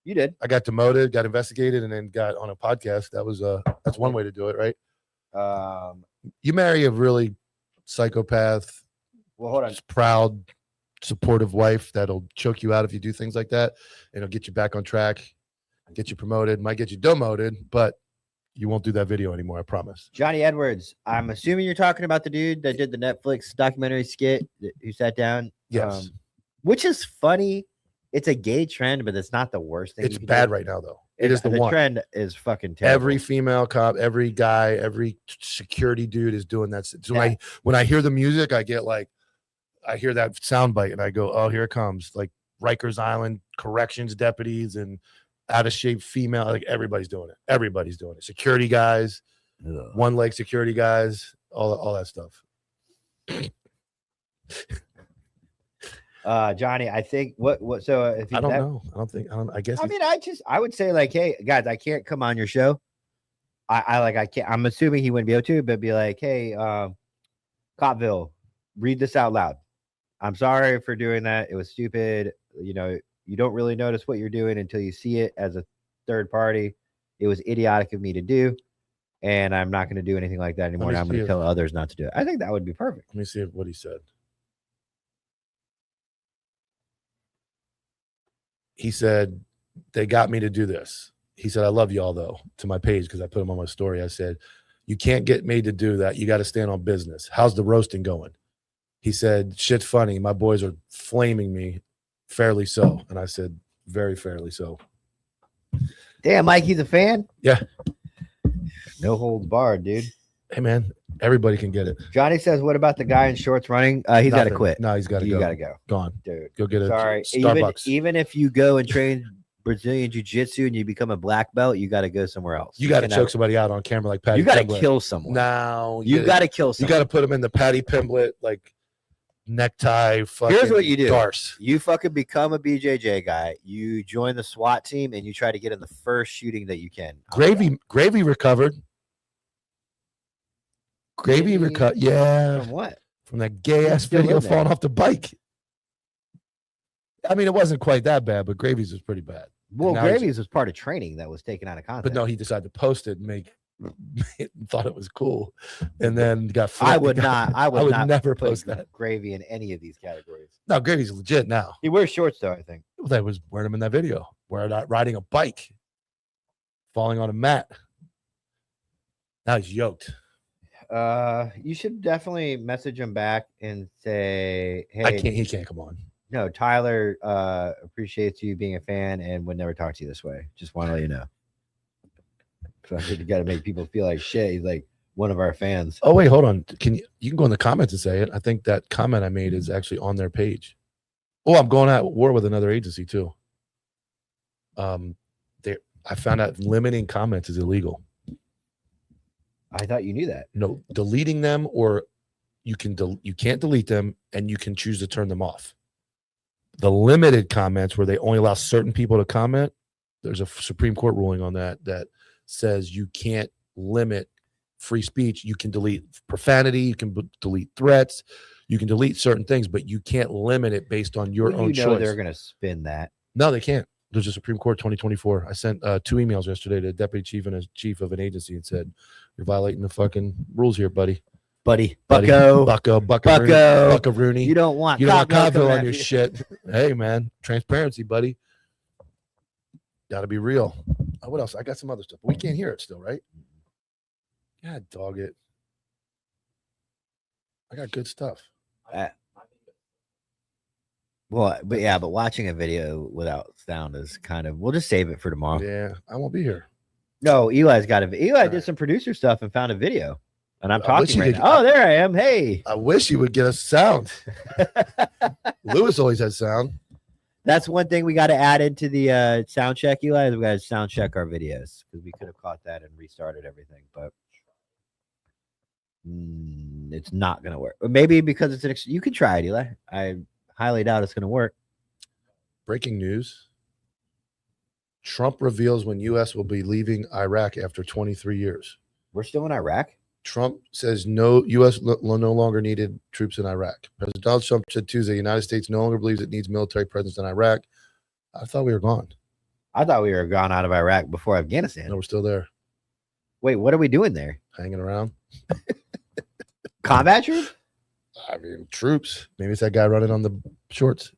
You did. I got demoted, got investigated, and then got on a podcast. That was that's one way to do it, right? You marry a really psychopath, Well, hold on. proud, supportive wife that'll choke you out if you do things like that, and it'll get you back on track, get you promoted, might get you demoted, but you won't do that video anymore. I promise. Johnny Edwards. I'm assuming you're talking about the dude that did the Netflix documentary skit who sat down. Yes, Which is funny. It's a gay trend, but it's not the worst thing. it's you can bad do. right now though. It is the The one. trend is fucking terrible. Every female cop, every guy, every security dude is doing that. So when I hear the music, I get like, I hear that soundbite and I go, oh, here it comes. Like Rikers Island corrections deputies and out of shape female, like everybody's doing it. Everybody's doing it. Security guys, Ugh. one leg security guys, all that stuff. Johnny, I think what so if you I don't know. I guess I mean, I would say like, hey guys, I can't come on your show. I can't. I'm assuming he wouldn't be able to, but be like, hey, Copville, read this out loud. I'm sorry for doing that. It was stupid. You know, you don't really notice what you're doing until you see it as a third party. It was idiotic of me to do, and I'm not going to do anything like that anymore. me And I'm going see to it. tell others not to do it. I think that would be perfect. Let me see what he said. He said, they got me to do this. He said, I love y'all though, to my page, because I put him on my story. I said, you can't get me to do that. You got to stand on business. How's the roasting going? He said, shit's funny. My boys are flaming me, fairly so. And I said, very fairly so. Damn, Mike, he's a fan. Yeah. No holds barred, dude. Hey man, everybody can get it. Johnny says, "What about the guy in shorts running? He's got to Nothing. quit. No, he's got to You go. got to go, Gone. dude. Go get a Sorry. Starbucks. Even if you go and train Brazilian jiu-jitsu and you become a black belt, you got to go somewhere else. you got to cannot- choke somebody out on camera like Patty You got to Pimblett. kill someone. No, you got to kill You someone. got to put him in the Patty Pimblett like necktie. Fucking what you do. Darce. You fucking become a BJJ guy. You join the SWAT team and you try to get in the first shooting that you can. Gravy recovered. Gravy recovered. Yeah, From what? from that gay ass Still video in there. falling off the bike. I mean, it wasn't quite that bad, but Gravy's was pretty bad. Well, Now he's- Gravy's was part of training that was taken out of context. But no, he decided to post it and make thought it was cool, and then got. I flipped. would not. I would, not never put post that. Gravy in any of these categories. No, Gravy's legit now. He wears shorts though, I think. That was wearing him in that video. Wearing riding a bike, falling on a mat. Now he's yoked. You should definitely message him back and say, "Hey, He can't come on. no, Tyler appreciates you being a fan and would never talk to you this way. Just want to let you know." So I think you got to make people feel like shit. He's like one of our fans. Oh wait, hold on. You can go in the comments and say it. I think that comment I made is actually on their page. Oh, I'm going at war with another agency too. I found out limiting comments is illegal. I thought you knew that. No, deleting them, or you can't delete them, and you can choose to turn them off. The limited comments, where they only allow certain people to comment, there's a Supreme Court ruling on that says you can't limit free speech. You can delete profanity, you can delete threats, you can delete certain things, but you can't limit it based on your Well, own you know choice. they're gonna spin that. No, they can't. There's a Supreme Court 2024. I sent 2 emails yesterday to a deputy chief and a chief of an agency and said, "You're violating the fucking rules here, buddy. Buddy, Buddy. Bucko, Bucko Rooney. you don't want You don't want Cop Milk Copville coming on after your you. shit. Hey, man, transparency, buddy. Got to be real. What else? I got some other stuff. We can't hear it still, right? God, dog it. I got good stuff. Well, but yeah, but watching a video without sound is kind of. We'll just save it for tomorrow. Yeah, I won't be here. No, Eli's got a. Eli did Alright. some producer stuff and found a video, and I'm I wish talking he right could- now. Oh, there I am. Hey, I wish you would get us sound. Lewis always has sound. that's one thing we got to add into the sound check, Eli. Is we got to sound check our videos because we could have caught that and restarted everything, but It's not going to work. Or maybe because it's you could try it, Eli. I highly doubt it's going to work. Breaking news. Trump reveals when U.S. will be leaving Iraq after 23 years. We're still in Iraq. Trump says no, U.S. no longer needed troops in Iraq. President Donald Trump said Tuesday, the United States no longer believes it needs military presence in Iraq. I thought we were gone. I thought we were gone out of Iraq before Afghanistan. No, we're still there, Wait, what are we doing there? hanging around. Combat troops? I mean, troops. Maybe it's that guy running on the shorts.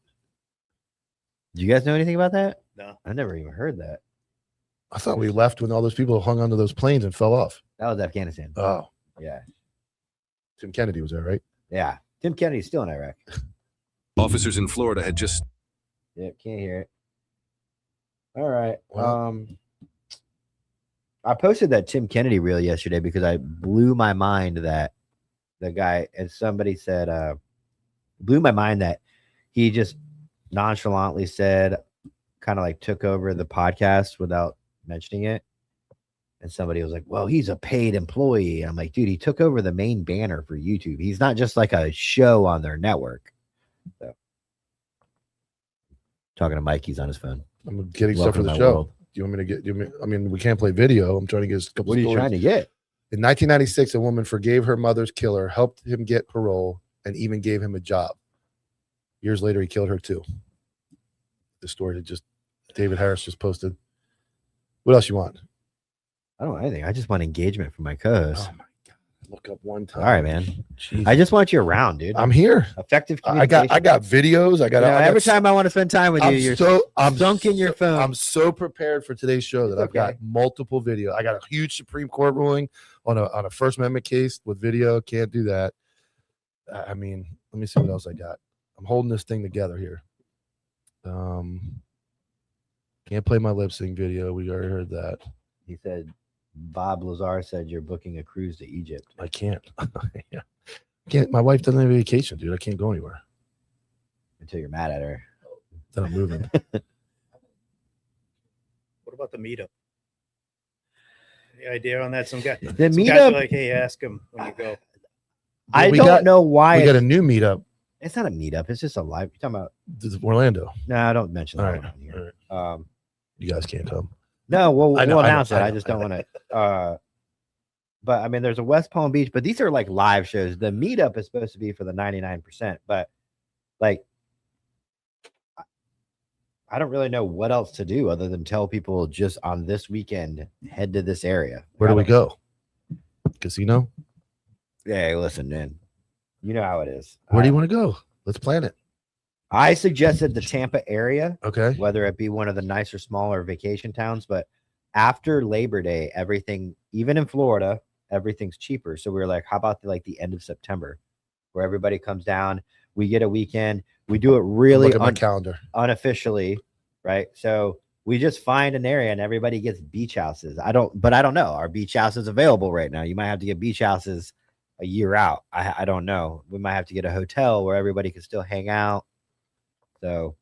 Do you guys know anything about that? No. I never even heard that. I thought we left when all those people hung onto those planes and fell off. That was Afghanistan. Oh, Yeah. Tim Kennedy was there, right? Yeah. Tim Kennedy's still in Iraq. Officers in Florida had just Yep, can't hear it. All right. Well- I posted that Tim Kennedy reel yesterday because I blew my mind that the guy, and somebody said, blew my mind that he just nonchalantly said, kind of like took over the podcast without mentioning it. And somebody was like, well, he's a paid employee. I'm like, dude, he took over the main banner for YouTube. He's not just like a show on their network. So, talking to Mike, he's on his phone. I'm getting stuff for Welcome the to my show. world. Do you want me to get? I mean, we can't play video. I'm trying to get a couple. What are you stories. trying to get? In 1996, a woman forgave her mother's killer, helped him get parole, and even gave him a job. Years later, he killed her too. The story that just David Harris just posted. What else you want? I don't want anything. I just want engagement from my co-host. Oh my god! Look up one time. All right, man. Jeez. I just want you around, dude. I'm here. Effective I communication. got videos. I got every time I want to spend time with you, you're I'm sunk in your phone. I'm so prepared for today's show that It's I've got okay. multiple video. I got a huge Supreme Court ruling on a First Amendment case with video. Can't do that. I mean, let me see what else I got. I'm holding this thing together here. Can't play my lip sync video. We already heard that. He said, Bob Lazar said you're booking a cruise to Egypt. I can't. Yeah. Can't. My wife doesn't have a vacation, dude. I can't go anywhere. Until you're mad at her. Then I'm moving. What about the meetup? Any idea on that? Some guy. The Some guys meetup, are like, hey, ask him when you go. I we don't got- know why. We got a new meetup. It's not a meetup. It's just a live. You're talking about. This is Orlando. No, I don't mention All that right. one on All here. right. You guys can't come. No, we'll I know, we'll I know, announce it. I I know, just I don't know. want to. But I mean, there's a West Palm Beach, but these are like live shows. The meetup is supposed to be for the 99%, but like, I don't really know what else to do other than tell people just on this weekend head to this area. Where do we I don't- go? Casino? Hey, listen, man. You know how it is. Where do you want to go? Let's plan it. I suggested the Tampa area, Okay. whether it be one of the nicer, smaller vacation towns, but after Labor Day, everything, even in Florida, everything's cheaper. So we were like, how about the end of September, where everybody comes down, we get a weekend, we do it really Look at my calendar. unofficially, right? So we just find an area and everybody gets beach houses. I don't know. Are beach houses available right now? You might have to get beach houses a year out. I don't know. We might have to get a hotel where everybody can still hang out. So,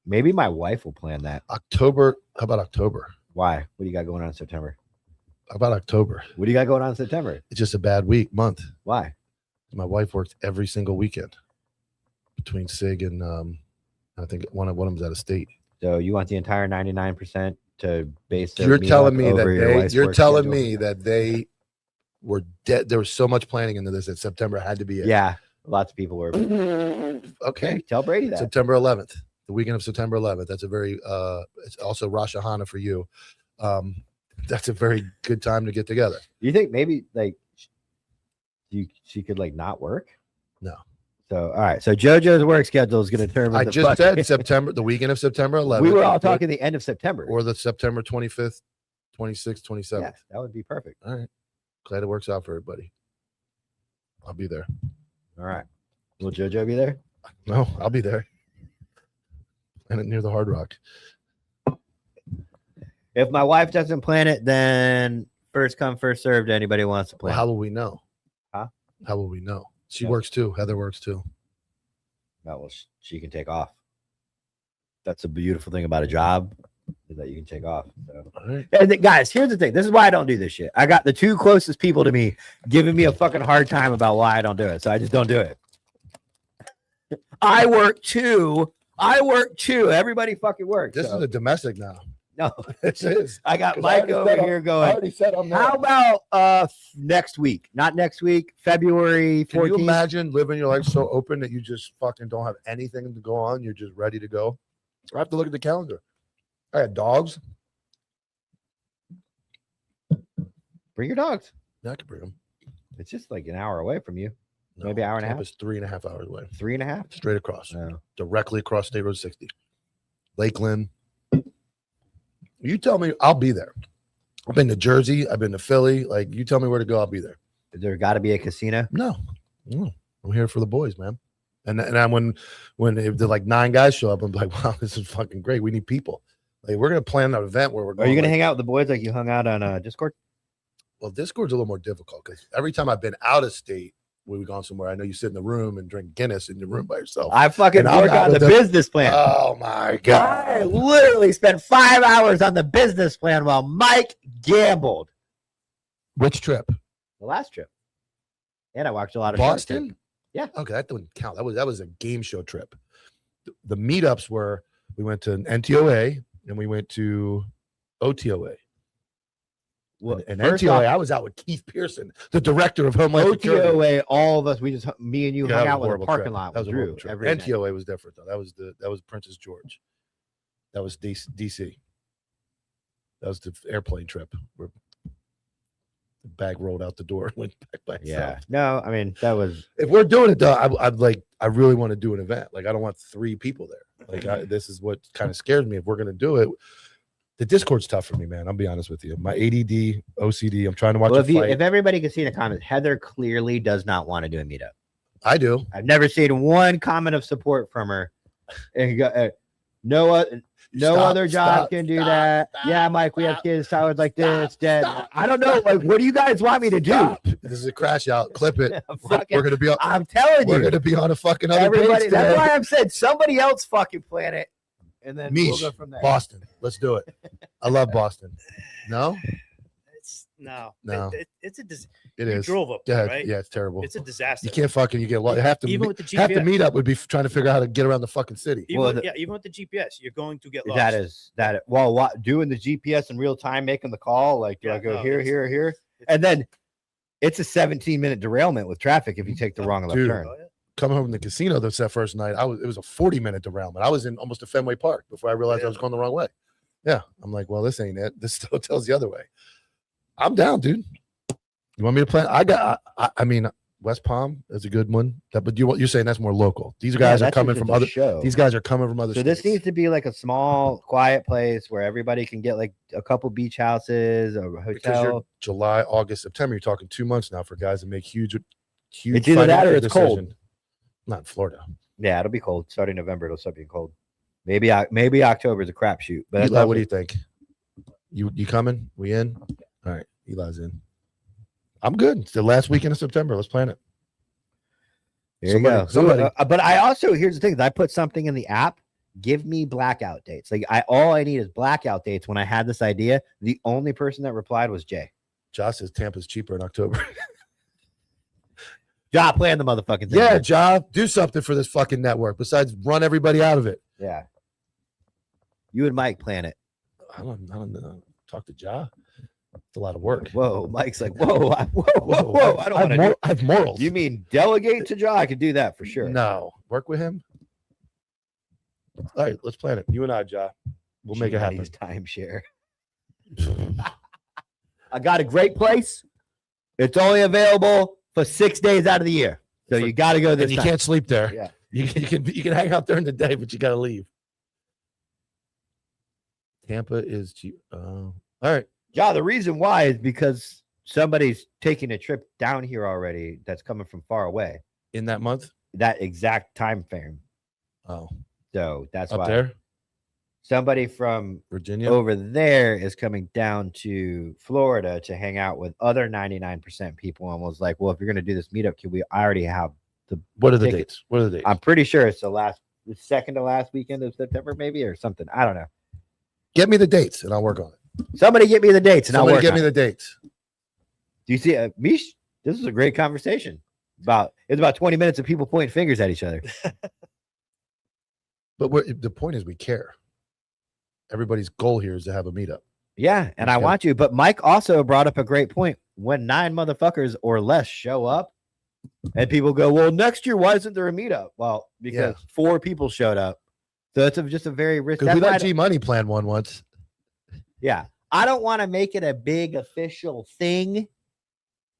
maybe my wife will plan that. October. How about October? Why? What do you got going on in September? How about October? What do you got going on in September? It's just a bad month. Why? My wife works every single weekend between SIG and I think one of them's out of state. So you want the entire 99% to base their You're meetup telling me over your that wife's you're work telling schedule? me that they were dead. There was so much planning into this that September had to be it. Yeah, lots of people were. Okay. Tell Brady that. September 11th, the weekend of September 11th. That's a very it's also Rosh Hashanah for you. That's a very good time to get together. Do you think maybe she could not work? No. So all right. So JoJo's work schedule is going to determine. I the just fucking- said September, the weekend of September 11th. we were all talking the end of September. or the September 25th, 26th, 27th. Yes, that would be perfect. All right. Glad it works out for everybody. I'll be there. All right. Will JoJo be there? No, I'll be there. And near the Hard Rock. If my wife doesn't plan it, then first come, first served. Anybody wants to Well, plan? how will we know? Huh? How will we know? She Yeah. works too. Heather works too. No, well, she can take off. That's a beautiful thing about a job. that you can take off. So. All right. And guys, here's the thing. This is why I don't do this shit. I got the two closest people to me giving me a fucking hard time about why I don't do it. So I just don't do it. I work too. Everybody fucking works. This so. is a domestic now. No, This is. I got 'Cause I Mike already over said here I going. already said I'm How not. about next week? Not next week, February Can you 14th. imagine living your life so open that you just fucking don't have anything to go on? You're just ready to go. I have to look at the calendar. I had dogs. Bring your dogs. Yeah, I can bring them. It's just like an hour away from you. Maybe an hour and a half? It's 3.5 hours away. 3.5. Straight across. No. Directly across State Road 60. Lakeland. You tell me, I'll be there. I've been to Jersey. I've been to Philly. Like, you tell me where to go, I'll be there. There got to be a casino. No. I'm here for the boys, man. And I'm when if the like 9 guys show up, I'm like, wow, this is fucking great. We need people. Like, we're gonna plan an event where we're Are going. you gonna like, hang out with the boys like you hung out on Discord? Well, Discord's a little more difficult because every time I've been out of state, when we've gone somewhere, I know you sit in the room and drink Guinness in your room by yourself. I fucking And I'm work not on the with the- business plan. Oh my god! I literally spent 5 hours on the business plan while Mike gambled. Which trip? The last trip. And I watched a lot of Shark Tank. Boston? Yeah. Okay, that doesn't count. That was a game show trip. The meetups were we went to NTOA and we went to OTOA. Well, and first NTOA, off, I was out with Keith Pearson, the director of Homeland Security. OTOA, all of us, me and you Yeah, hung that out was a with a horrible parking trip. lot That with was a Drew. horrible trip. Every night. NTOA was different though. That was Princess George. That was DC. That was the airplane trip where the bag rolled out the door and went back by itself. Yeah. No, I mean, that was. If we're doing it though, I really want to do an event. Like I don't want 3 people there. Like this is what kind of scares me. If we're gonna do it, the Discord's tough for me, man. I'll be honest with you. My ADD, OCD. I'm trying to watch Well, a fight. if everybody can see in the comments, Heather clearly does not want to do a meetup. I do. I've never seen one comment of support from her. And no Stop, other job stop, can do stop, that. stop, Yeah, Mike, we have stop, kids. Towers like this. stop, Dead. stop, I don't know. Like, what do you guys want me to do? Stop. This is a crash out. Clip it. Fucking- We're gonna be on. I'm telling We're you, gonna be on a fucking other everybody. page That's today. why I've said somebody else fucking plan it, and then we'll Mish, go from there. Boston. Let's do it. I love Boston. No, It's no. No. It's a dis- it you is. drove up Yeah, there, right? yeah, it's terrible. It's a disaster. You can't fucking. You get lost. Half the Even with the half the GPS. meetup would be trying to figure out how to get around the fucking city. Even Well, with, even with the GPS, you're going to get lost. What doing the GPS in real time, making the call, like do I Yeah, go no, here, it's- here, here, it's- and then it's a 17-minute derailment with traffic if you take the wrong left Dude. turn. Oh, yeah. Coming home from the casino that first night, it was a 40-minute derailment. I was in almost a Fenway Park before I realized I was going the wrong way. Yeah, I'm like, well, this ain't it. This hotel's the other way. I'm down, dude. You want me to plan? I mean, West Palm is a good one. But you're saying that's more local. These guys Yeah, are that's coming just from a other. show. These guys are coming from other. So this states. needs to be like a small, quiet place where everybody can get like a couple beach houses, a because hotel. you're July, August, September. You're talking 2 months now for guys to make huge. It's either that or financial it's cold. decision. Not in Florida. Yeah, it'll be cold. Starting November, it'll start being cold. Maybe October is a crapshoot. But that's Eli, also- what do you think? You coming? We in? All right, Eli's in. I'm good. It's the last weekend of September. Let's plan it. There you go. Somebody. But I also here's the thing: is I put something in the app. Give me blackout dates. Like all I need is blackout dates. When I had this idea, the only person that replied was Jay. Josh says Tampa's cheaper in October. Ja, plan the motherfucking thing. Yeah, dude. Ja, do something for this fucking network besides run everybody out of it. Yeah. You and Mike plan it. I don't know. Talk to Ja. It's a lot of work. Whoa, Mike's like, whoa. I don't want to do. I have morals. You mean delegate to Ja? I could do that for sure. No, work with him. All right, let's plan it. You and I, Ja. We'll make it happen. G's timeshare. I got a great place. It's only available for 6 days out of the year, so you got to go this And you time. can't sleep there. Yeah. You can hang out during the day, but you got to leave. Tampa is cheap. All right. Yeah, the reason why is because somebody's taking a trip down here already that's coming from far away. In that month? That exact time frame. Oh, So that's up why there, somebody from Virginia. over there is coming down to Florida to hang out with other 99% people and was like, well, if you're going to do this meetup, I already have the What are the tickets. dates? What are the dates? I'm pretty sure it's the second to last weekend of September, maybe, or something. I don't know. Get me the dates and I'll work on it. Somebody get me the dates and I'll Somebody work get on me it. the dates. Do you see, Mish? This is a great conversation. It's about 20 minutes of people pointing fingers at each other. But the point is, we care. Everybody's goal here is to have a meetup. Yeah, and I want you. But Mike also brought up a great point. When 9 motherfuckers or less show up, and people go, "Well, next year, why isn't there a meetup?" Well, because 4 people showed up. So it's just a very risky. Because we let G Money plan one once. Yeah, I don't want to make it a big official thing.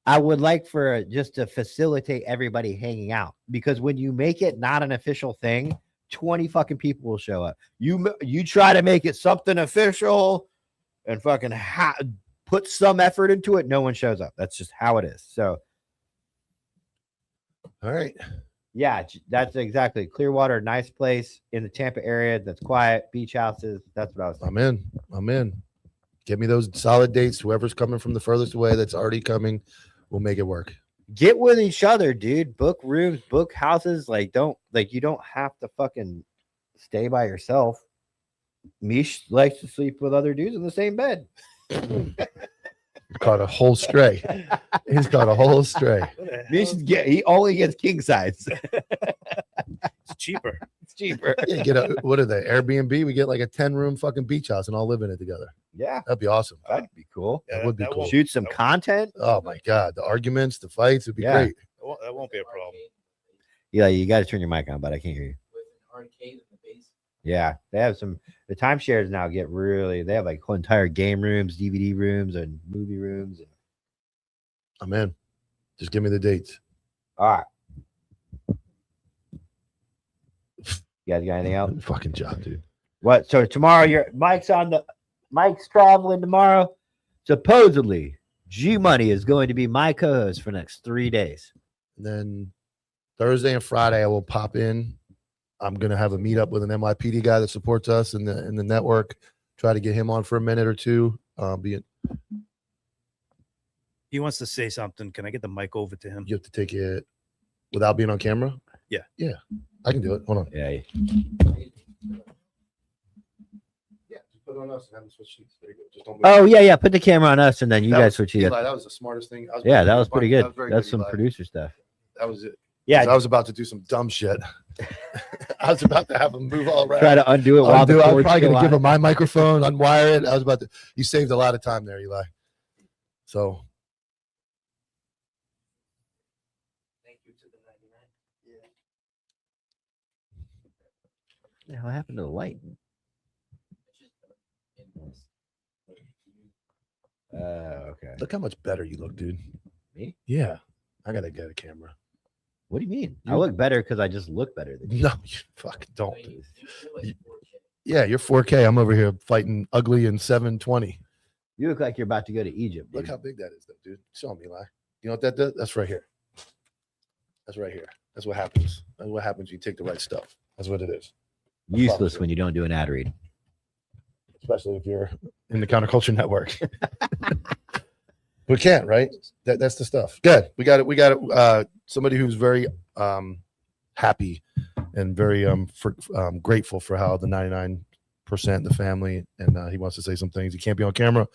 I would like for just to facilitate everybody hanging out, because when you make it not an official thing, 20 fucking people will show up. You try to make it something official and fucking put some effort into it, no one shows up. That's just how it is. So, all right. Yeah, that's exactly. Clearwater, nice place in the Tampa area that's quiet, beach houses. That's what I was thinking. I'm in. Give me those solid dates. Whoever's coming from the furthest away that's already coming, we'll make it work. Get with each other, dude. Book rooms, book houses. You don't have to fucking stay by yourself. Mish likes to sleep with other dudes in the same bed. Caught a whole stray. He's caught a whole stray. He only gets king size. It's cheaper. It's cheaper. Yeah, what are they? Airbnb? We get like a 10-room fucking beach house and all live in it together. Yeah. That'd be awesome. That'd be cool. That would be cool. Shoot some content. Oh my God. The arguments, the fights would be great. That won't be a problem. Yeah, you got to turn your mic on, but I can't hear you. Yeah, they have the timeshares now they have like whole entire game rooms, DVD rooms, and movie rooms. I'm in. Just give me the dates. All right. You guys got anything else? Fucking job, dude. What? So tomorrow Mike's traveling tomorrow. Supposedly, G Money is going to be my co-host for the next 3 days. And then Thursday and Friday, I will pop in. I'm gonna have a meetup with an NYPD guy that supports us in the network. Try to get him on for a minute or two. He wants to say something. Can I get the mic over to him? You have to take it without being on camera. Yeah, I can do it. Hold on. Yeah. Yeah, just put it on us and have them switch sheets. There you go. Just don't move. Oh yeah. Put the camera on us, and then you guys switch it. Eli, that was the smartest thing. That was pretty good. Very That's good, some Eli. producer stuff. That was it. Yeah, I was about to do some dumb shit. I was about to have him move all around. try to undo it while I was probably going going to give him my microphone, unwire it. I was about to. You saved a lot of time there, Eli. So. Thank you to the 99. What the hell happened to the light? Okay. Look how much better you look, dude. Me? Yeah. I got to get a camera. What do you mean? I look better because I just look better than you. No, you fucking don't. Yeah, you're 4K. I'm over here fighting ugly in 720. You look like you're about to go to Egypt. Look Dude. how big that is, though, dude. Show me, Eli. You know what that does? That's right here. That's right here. That's what happens. That's what happens when you take the right stuff. That's what it is. Useless when you don't do an ad read. Especially if you're in the Counterculture Network. We can't, right? That's the stuff. Good. We got it. Somebody who's very happy and very grateful for how the 99% of the family, and he wants to say some things. He can't be on camera,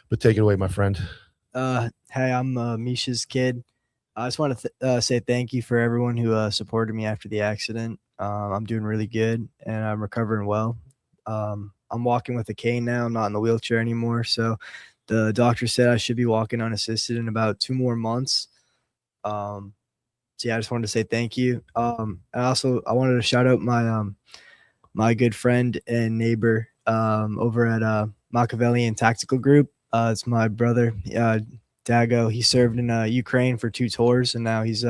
but take it away, my friend. Hey, I'm Misha's kid. I just want to say thank you for everyone who supported me after the accident. I'm doing really good and I'm recovering well. I'm walking with a cane now. I'm not in the wheelchair anymore. So the doctor said I should be walking unassisted in about 2 more months. So yeah, I just wanted to say thank you. And also I wanted to shout out my my good friend and neighbor over at Machiavellian Tactical Group. It's my brother, Dago. He served in Ukraine for 2 tours, and now he's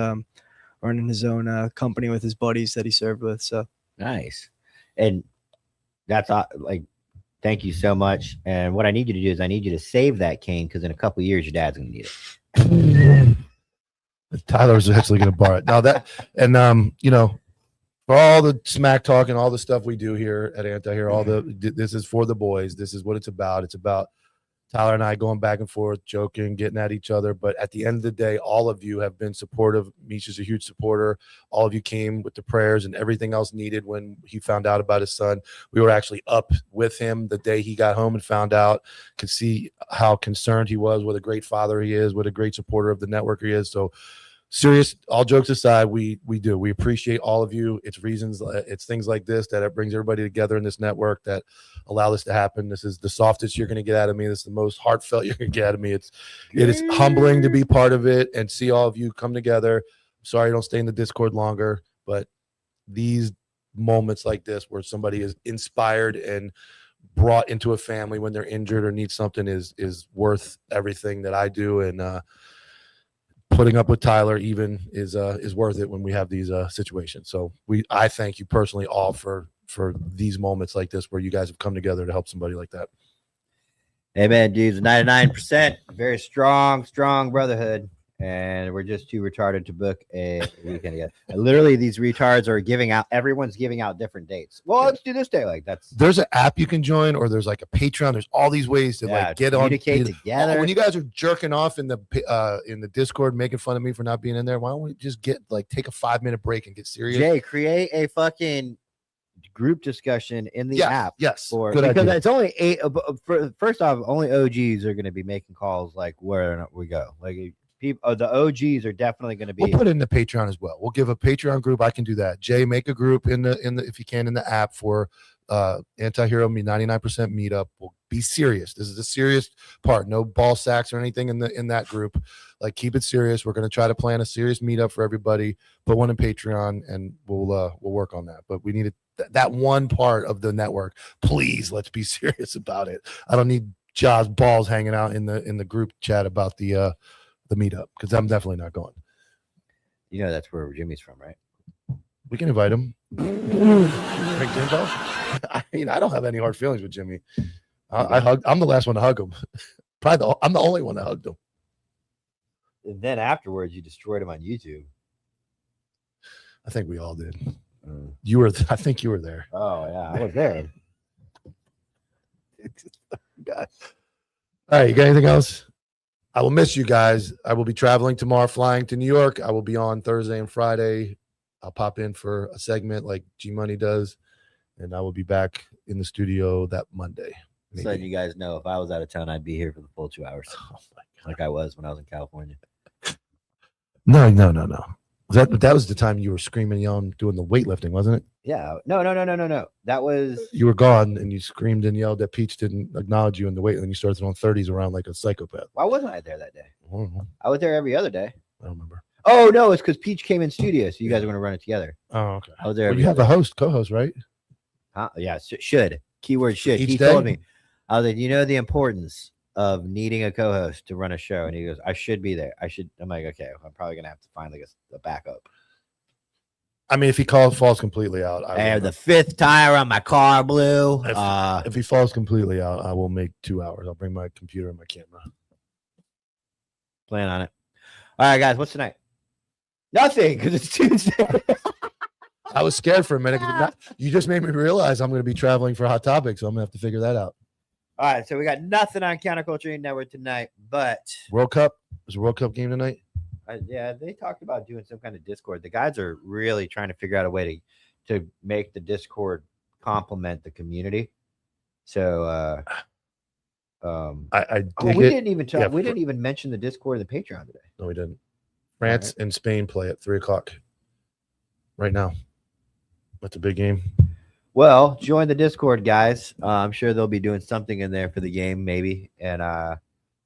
running his own company with his buddies that he served with. So nice. And that's like, thank you so much. And what I need you to do is I need you to save that cane, because in a couple of years your dad's gonna need it. Tyler's actually going to borrow it now. That and you know, for all the smack talk and all the stuff we do here at Anti here, all the this is for the boys. This is what it's about. It's about Tyler and I going back and forth, joking, getting at each other. But at the end of the day, all of you have been supportive. Misha's a huge supporter. All of you came with the prayers and everything else needed when he found out about his son. We were actually up with him the day he got home and found out, could see how concerned he was, what a great father he is, what a great supporter of the network he is. So serious, all jokes aside, we appreciate all of you. It's things like this that it brings everybody together in this network that allow this to happen. This is the softest you're going to get out of me. This is the most heartfelt you're going to get out of me. It is humbling to be part of it and see all of you come together. Sorry I don't stay in the Discord longer, but these moments like this where somebody is inspired and brought into a family when they're injured or need something is worth everything that I do. And putting up with Tyler even is worth it when we have these situations. So I thank you personally all for these moments like this where you guys have come together to help somebody like that. Amen, dudes. 99%. Very strong brotherhood. And we're just too retarded to book a weekend together. Literally, these retards are everyone's giving out different dates. Well, let's do this day. Like there's an app you can join, or there's like a Patreon. There's all these ways to like get on together. When you guys are jerking off in the Discord, making fun of me for not being in there, why don't we just take a 5-minute break and get serious? Jay, create a fucking group discussion in the app. Yes, because idea. It's only 8. First off, only OGs are going to be making calls like where we go. Like people, the OGs are definitely going to be. We'll put it in the Patreon as well. We'll give a Patreon group. I can do that. Jay, make a group in the if you can in the app for Anti-Hero Me 99% meetup. We'll be serious. This is a serious part. No ball sacks or anything in that group. Like keep it serious. We're going to try to plan a serious meetup for everybody. Put one in Patreon, and we'll work on that. But we need that one part of the network. Please, let's be serious about it. I don't need Jaws balls hanging out in the group chat about the meetup, because I'm definitely not going. You know that's where Jimmy's from, right? We can invite him. I mean, I don't have any hard feelings with Jimmy. I'm the last one to hug him. I'm the only one that hugged him. And then afterwards, you destroyed him on YouTube. I think we all did. I think you were there. Oh yeah, I was there. God. All right, you got anything else? I will miss you guys. I will be traveling tomorrow, flying to New York. I will be on Thursday and Friday. I'll pop in for a segment like G Money does, and I will be back in the studio that Monday. So letting you guys know, if I was out of town, I'd be here for the full 2 hours. Oh my God. Like I was when I was in California. No. That was the time you were screaming, yelling, doing the weightlifting, wasn't it? Yeah. No. That was. You were gone, and you screamed and yelled that Peach didn't acknowledge you in the weight, and you started throwing 30s around like a psychopath. Why wasn't I there that day? I don't know. I was there every other day. I don't remember. Oh no, it's because Peach came in studio, so you guys are going to run it together. Oh, okay. I was there. Well, you have a co-host, right? Yeah, should. Keyword should. Each He day? told me. I was like, you know the importance of needing a co-host to run a show, and he goes, I should be there. I'm like, okay, I'm probably gonna have to find like a backup. I mean, if he falls completely out, I have the 5th tire on my car blew. If he falls completely out, I will make 2 hours. I'll bring my computer and my camera. Plan on it. All right, guys, what's tonight? Nothing, because it's Tuesday. I was scared for a minute. You just made me realize I'm going to be traveling for Hot Topic, so I'm going to have to figure that out. All right, so we got nothing on Counterculture Network tonight, but World Cup. There's a World Cup game tonight. Yeah, they talked about doing some kind of Discord. The guys are really trying to figure out a way to make the Discord complement the community. So, we didn't even talk. We didn't even mention the Discord and the Patreon today. No, we didn't. France and Spain play at 3:00 right now. That's a big game. Well, join the Discord, guys. I'm sure they'll be doing something in there for the game, maybe, and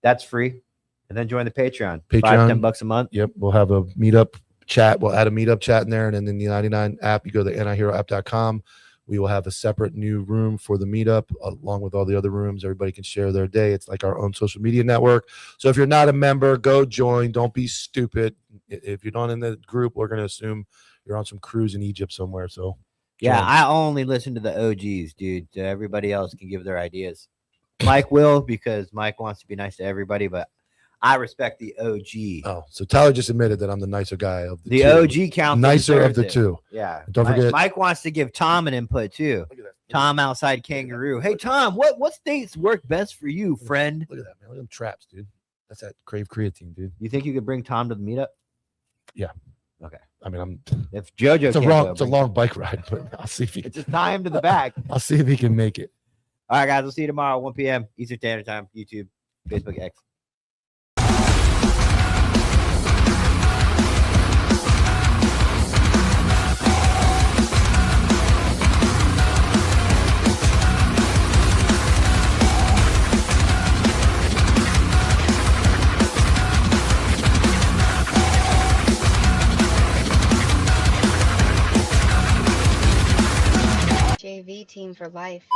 that's free. And then join the Patreon. $5-10 a month. Yep, we'll have a meetup chat. We'll add a meetup chat in there, and then in the 99 app, you go to the antiheroapp.com. We will have a separate new room for the meetup, along with all the other rooms. Everybody can share their day. It's like our own social media network. So if you're not a member, go join. Don't be stupid. If you're not in the group, we're going to assume you're on some cruise in Egypt somewhere. So yeah, I only listen to the OGs, dude. Everybody else can give their ideas. Mike will, because Mike wants to be nice to everybody, but I respect the OG. Oh, so Tyler just admitted that I'm the nicer guy of the two. OG count. Nicer of the two. Yeah. Don't forget. Mike wants to give Tom an input too. Look at that. Tom outside Kangaroo. Hey Tom, what states work best for you, friend? Look at that, man. Look at them traps, dude. That's that Crave creatine, dude. You think you could bring Tom to the meetup? Yeah. Okay. I mean, If JoJo it's a can't wrong, go, it's a bring- long bike ride, but I'll see if he just tie him to the back. I'll see if he can make it. All right, guys. We'll see you tomorrow, 1 p.m. Eastern Standard Time, YouTube, Facebook, X. JV team for life.